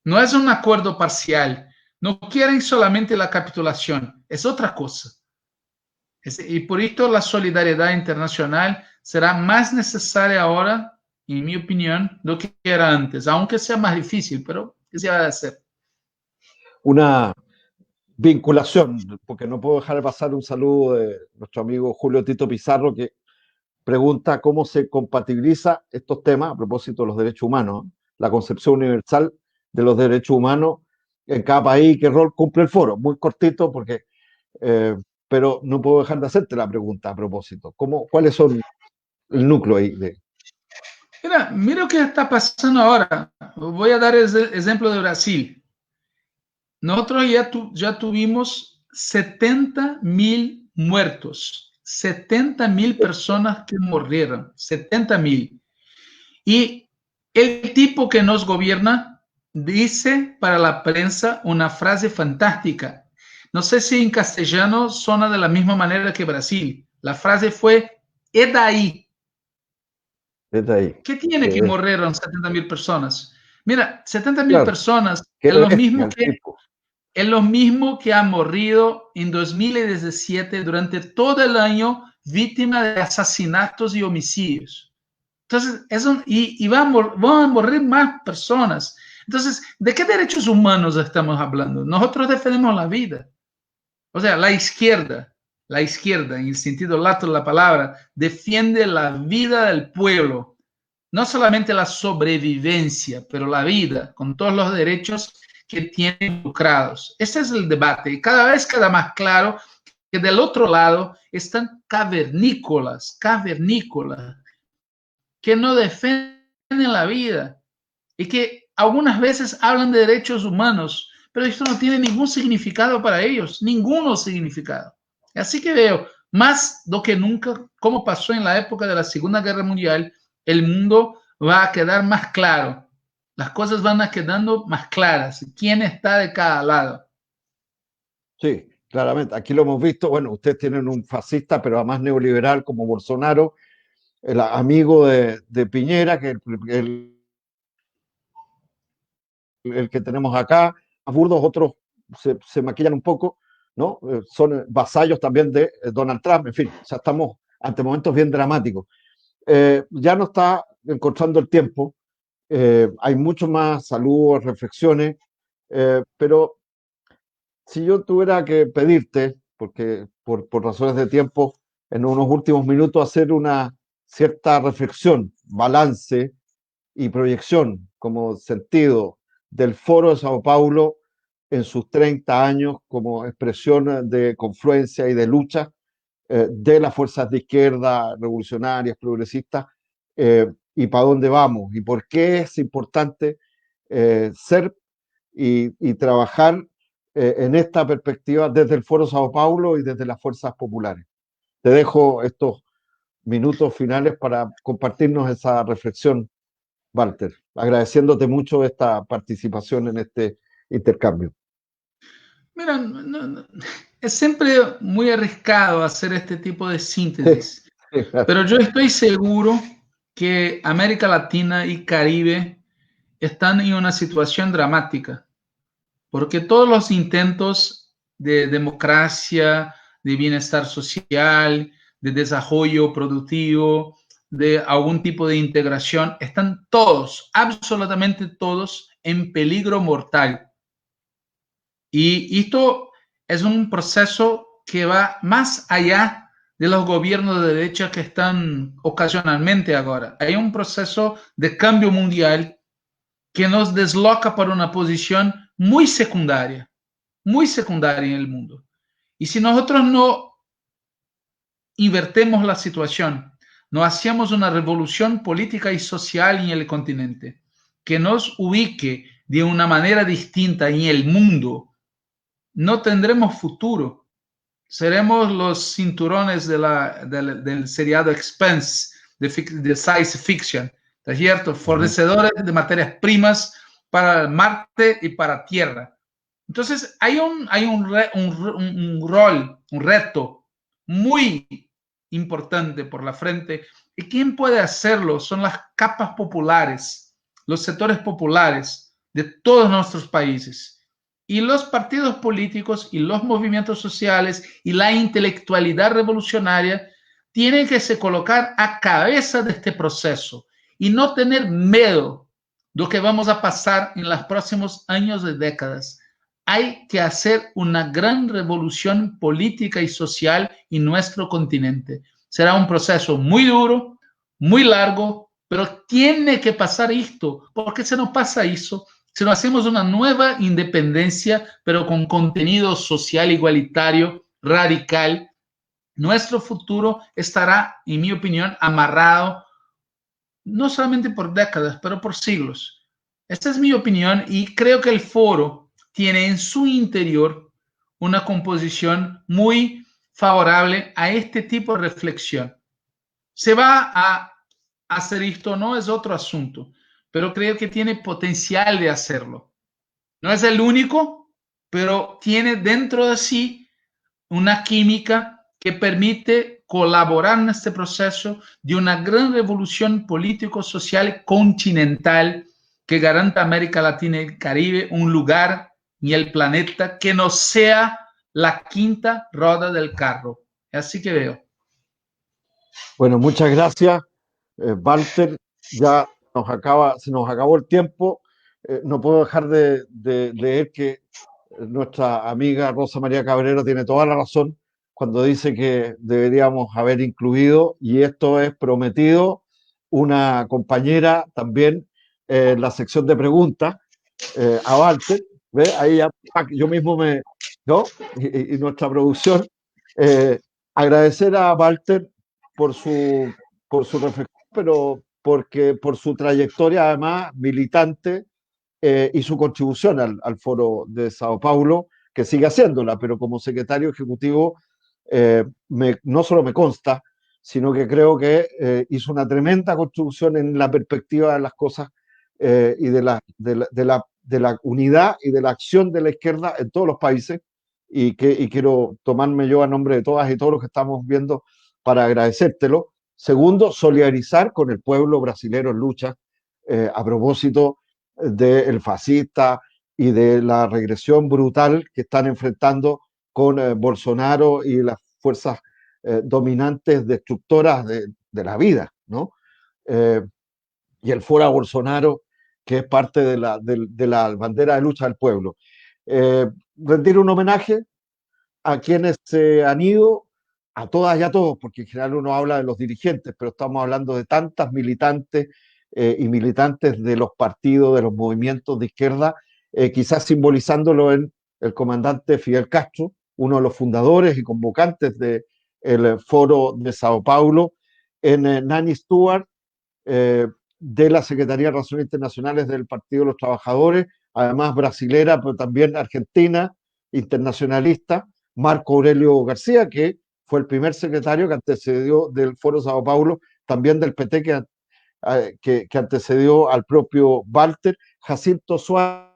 No es un acuerdo parcial. No quieren solamente la capitulación. Es otra cosa. Y por esto la solidaridad internacional será más necesaria ahora, en mi opinión, lo que era antes, aunque sea más difícil, pero ¿qué se va a hacer? Una vinculación, porque no puedo dejar de pasar un saludo de nuestro amigo Julio Tito Pizarro, que pregunta cómo se compatibiliza estos temas a propósito de los derechos humanos, la concepción universal de los derechos humanos en cada país, qué rol cumple el foro. Muy cortito, porque pero no puedo dejar de hacerte la pregunta a propósito. ¿Cuáles son el núcleo ahí de? Mira lo que está pasando ahora. Voy a dar el ejemplo de Brasil. Nosotros ya tuvimos 70.000 muertos, 70.000 personas que murieron, 70.000. Y el tipo que nos gobierna dice para la prensa una frase fantástica. No sé si en castellano suena de la misma manera que Brasil. La frase fue, "É daí". ¿Qué tiene que murieron 70.000 personas? Mira, 70.000 personas es lo mismo que han morido en 2017 durante todo el año víctimas de asesinatos y homicidios. Entonces, van a morir más personas. Entonces, ¿de qué derechos humanos estamos hablando? Nosotros defendemos la vida. O sea, la izquierda, en el sentido lato de la palabra, defiende la vida del pueblo. No solamente la sobrevivencia, pero la vida, con todos los derechos que tiene involucrados. Ese es el debate. Y cada vez queda más claro que del otro lado están cavernícolas, que no defienden la vida y que algunas veces hablan de derechos humanos, pero esto no tiene ningún significado para ellos, ninguno significado. Así que veo, más do que nunca, como pasó en la época de la Segunda Guerra Mundial, el mundo va a quedar más claro. Las cosas van a quedando más claras. ¿Quién está de cada lado? Sí, claramente. Aquí lo hemos visto. Bueno, ustedes tienen un fascista, pero además neoliberal como Bolsonaro, el amigo de Piñera, que el que tenemos acá. Más burdos, otros se maquillan un poco, ¿no? Son vasallos también de Donald Trump. En fin, o sea, estamos ante momentos bien dramáticos. Ya no está encontrando el tiempo. Hay mucho más saludos, reflexiones, pero si yo tuviera que pedirte, porque por razones de tiempo, en unos últimos minutos hacer una cierta reflexión, balance y proyección como sentido del Foro de Sao Paulo en sus 30 años como expresión de confluencia y de lucha de las fuerzas de izquierda, revolucionarias, progresistas, y para dónde vamos y por qué es importante ser y trabajar en esta perspectiva desde el Foro Sao Paulo y desde las fuerzas populares. Te dejo estos minutos finales para compartirnos esa reflexión, Walter, agradeciéndote mucho esta participación en este intercambio. Mira, es siempre muy arriesgado hacer este tipo de síntesis, pero yo estoy seguro que América Latina y Caribe están en una situación dramática, porque todos los intentos de democracia, de bienestar social, de desarrollo productivo, de algún tipo de integración, están todos, absolutamente todos, en peligro mortal. Y esto es un proceso que va más allá de los gobiernos de derecha que están ocasionalmente ahora. Hay un proceso de cambio mundial que nos desloca para una posición muy secundaria en el mundo. Y si nosotros no invertemos la situación, no hacemos una revolución política y social en el continente que nos ubique de una manera distinta en el mundo, no tendremos futuro. Seremos los cinturones del seriado Expanse, de science fiction, ¿está cierto? Fornecedores de materias primas para Marte y para Tierra. Entonces, hay un reto muy importante por la frente. ¿Y quién puede hacerlo? Son las capas populares, los sectores populares de todos nuestros países. Y los partidos políticos y los movimientos sociales y la intelectualidad revolucionaria tienen que se colocar a cabeza de este proceso y no tener miedo de lo que vamos a pasar en los próximos años y décadas. Hay que hacer una gran revolución política y social en nuestro continente. Será un proceso muy duro, muy largo, pero tiene que pasar esto, porque si no pasa eso, si no hacemos una nueva independencia, pero con contenido social igualitario, radical, nuestro futuro estará, en mi opinión, amarrado no solamente por décadas, pero por siglos. Esta es mi opinión y creo que el foro tiene en su interior una composición muy favorable a este tipo de reflexión. ¿Se va a hacer esto o no? Es otro asunto, pero creo que tiene potencial de hacerlo. No es el único, pero tiene dentro de sí una química que permite colaborar en este proceso de una gran revolución político-social continental que garanta a América Latina y el Caribe un lugar en el planeta que no sea la quinta rueda del carro. Así que veo. Bueno, muchas gracias, Walter. Ya se nos acabó el tiempo. No puedo dejar de leer que nuestra amiga Rosa María Cabrero tiene toda la razón cuando dice que deberíamos haber incluido, y esto es prometido, una compañera también en la sección de preguntas, a Walter. ¿Ve? Ahí ya, yo mismo ¿no? Y nuestra producción. Agradecer a Walter por su reflexión, pero por su trayectoria además militante, y su contribución al Foro de Sao Paulo, que sigue haciéndola, pero como secretario ejecutivo no solo me consta, sino que creo que hizo una tremenda contribución en la perspectiva de las cosas, y de la unidad y de la acción de la izquierda en todos los países, y quiero tomarme yo a nombre de todas y todos los que estamos viendo para agradecértelo. Segundo, solidarizar con el pueblo brasilero en lucha, a propósito del fascista y de la regresión brutal que están enfrentando con Bolsonaro y las fuerzas dominantes destructoras de la vida, ¿no? Y el Foro Bolsonaro, que es parte de la bandera de lucha del pueblo. Rendir un homenaje a quienes se han ido, a todas y a todos, porque en general uno habla de los dirigentes, pero estamos hablando de tantas militantes y militantes de los partidos, de los movimientos de izquierda, quizás simbolizándolo en el comandante Fidel Castro, uno de los fundadores y convocantes del Foro de Sao Paulo, en Nani Stewart, de la Secretaría de Relaciones Internacionales del Partido de los Trabajadores, además brasilera, pero también argentina, internacionalista, Marco Aurelio García, que fue el primer secretario que antecedió del Foro Sao Paulo, también del PT que antecedió al propio Walter, Jacinto Suárez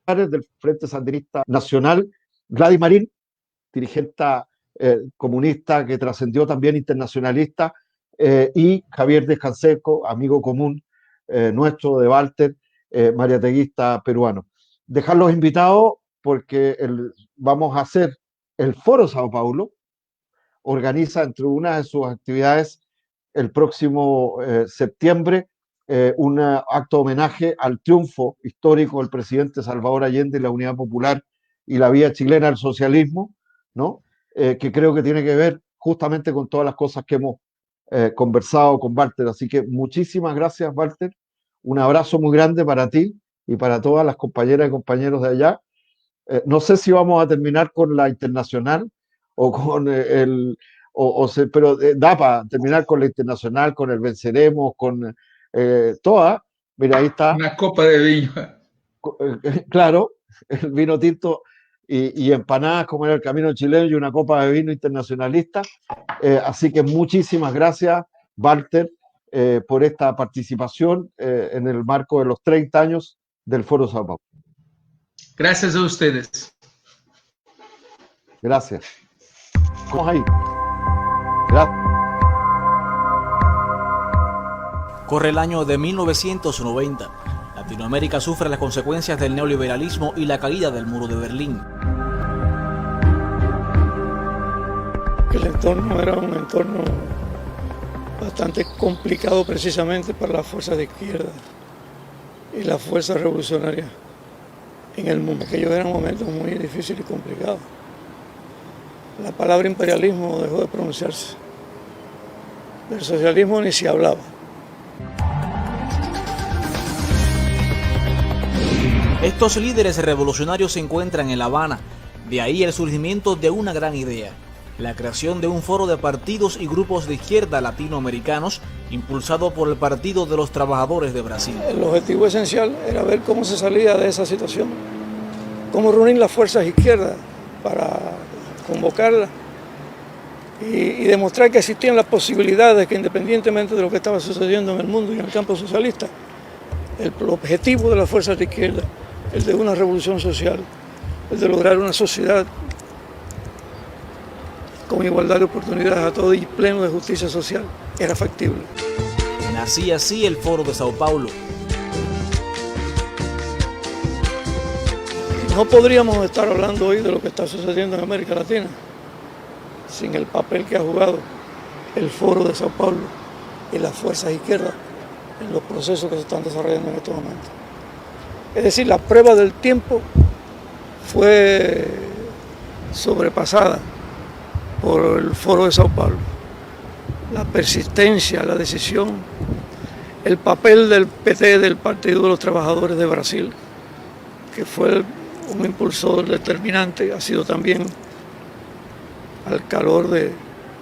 del Frente Sandinista Nacional, Gladys Marín, dirigente comunista que trascendió también internacionalista, y Javier Descanseco, amigo común nuestro de Walter, mariateguista peruano. Dejarlos invitados porque vamos a hacer el Foro Sao Paulo, organiza entre una de sus actividades el próximo septiembre un acto de homenaje al triunfo histórico del presidente Salvador Allende, la Unidad Popular y la vía chilena al socialismo, ¿no? Que creo que tiene que ver justamente con todas las cosas que hemos conversado con Walter. Así que muchísimas gracias, Walter. Un abrazo muy grande para ti y para todas las compañeras y compañeros de allá. No sé si vamos a terminar con la internacional o con pero da para terminar con la internacional, con el Venceremos, con toda. Mira, ahí está. Una copa de vino. Claro, el vino tinto y empanadas como era el camino chileno y una copa de vino internacionalista. Así que muchísimas gracias, Walter, por esta participación en el marco de los 30 años del Foro Sao Paulo. Gracias a ustedes. Gracias. Vamos ahí. Gracias. Corre el año de 1990. Latinoamérica sufre las consecuencias del neoliberalismo y la caída del muro de Berlín. El entorno era un entorno bastante complicado precisamente para las fuerzas de izquierda y las fuerzas revolucionarias en el mundo. Aquellos eran momentos muy difíciles y complicados. La palabra imperialismo dejó de pronunciarse. Del socialismo ni se hablaba. Estos líderes revolucionarios se encuentran en La Habana, de ahí el surgimiento de una gran idea, la creación de un foro de partidos y grupos de izquierda latinoamericanos impulsado por el Partido de los Trabajadores de Brasil. El objetivo esencial era ver cómo se salía de esa situación, cómo reunir las fuerzas izquierdas para convocarlas y demostrar que existían las posibilidades que, independientemente de lo que estaba sucediendo en el mundo y en el campo socialista, el objetivo de las fuerzas de izquierda, el de una revolución social, el de lograr una sociedad con igualdad de oportunidades a todos y pleno de justicia social, era factible. Nacía así el Foro de Sao Paulo. No podríamos estar hablando hoy de lo que está sucediendo en América Latina sin el papel que ha jugado el Foro de Sao Paulo y las fuerzas izquierdas en los procesos que se están desarrollando en estos momentos. Es decir, la prueba del tiempo fue sobrepasada por el Foro de Sao Paulo. La persistencia, la decisión, el papel del PT, del Partido de los Trabajadores de Brasil, que fue un impulsor determinante, ha sido también al calor de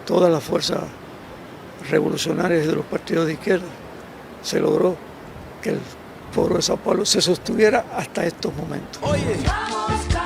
todas las fuerzas revolucionarias de los partidos de izquierda, se logró que el Foro de Sao Paulo se sostuviera hasta estos momentos. Vamos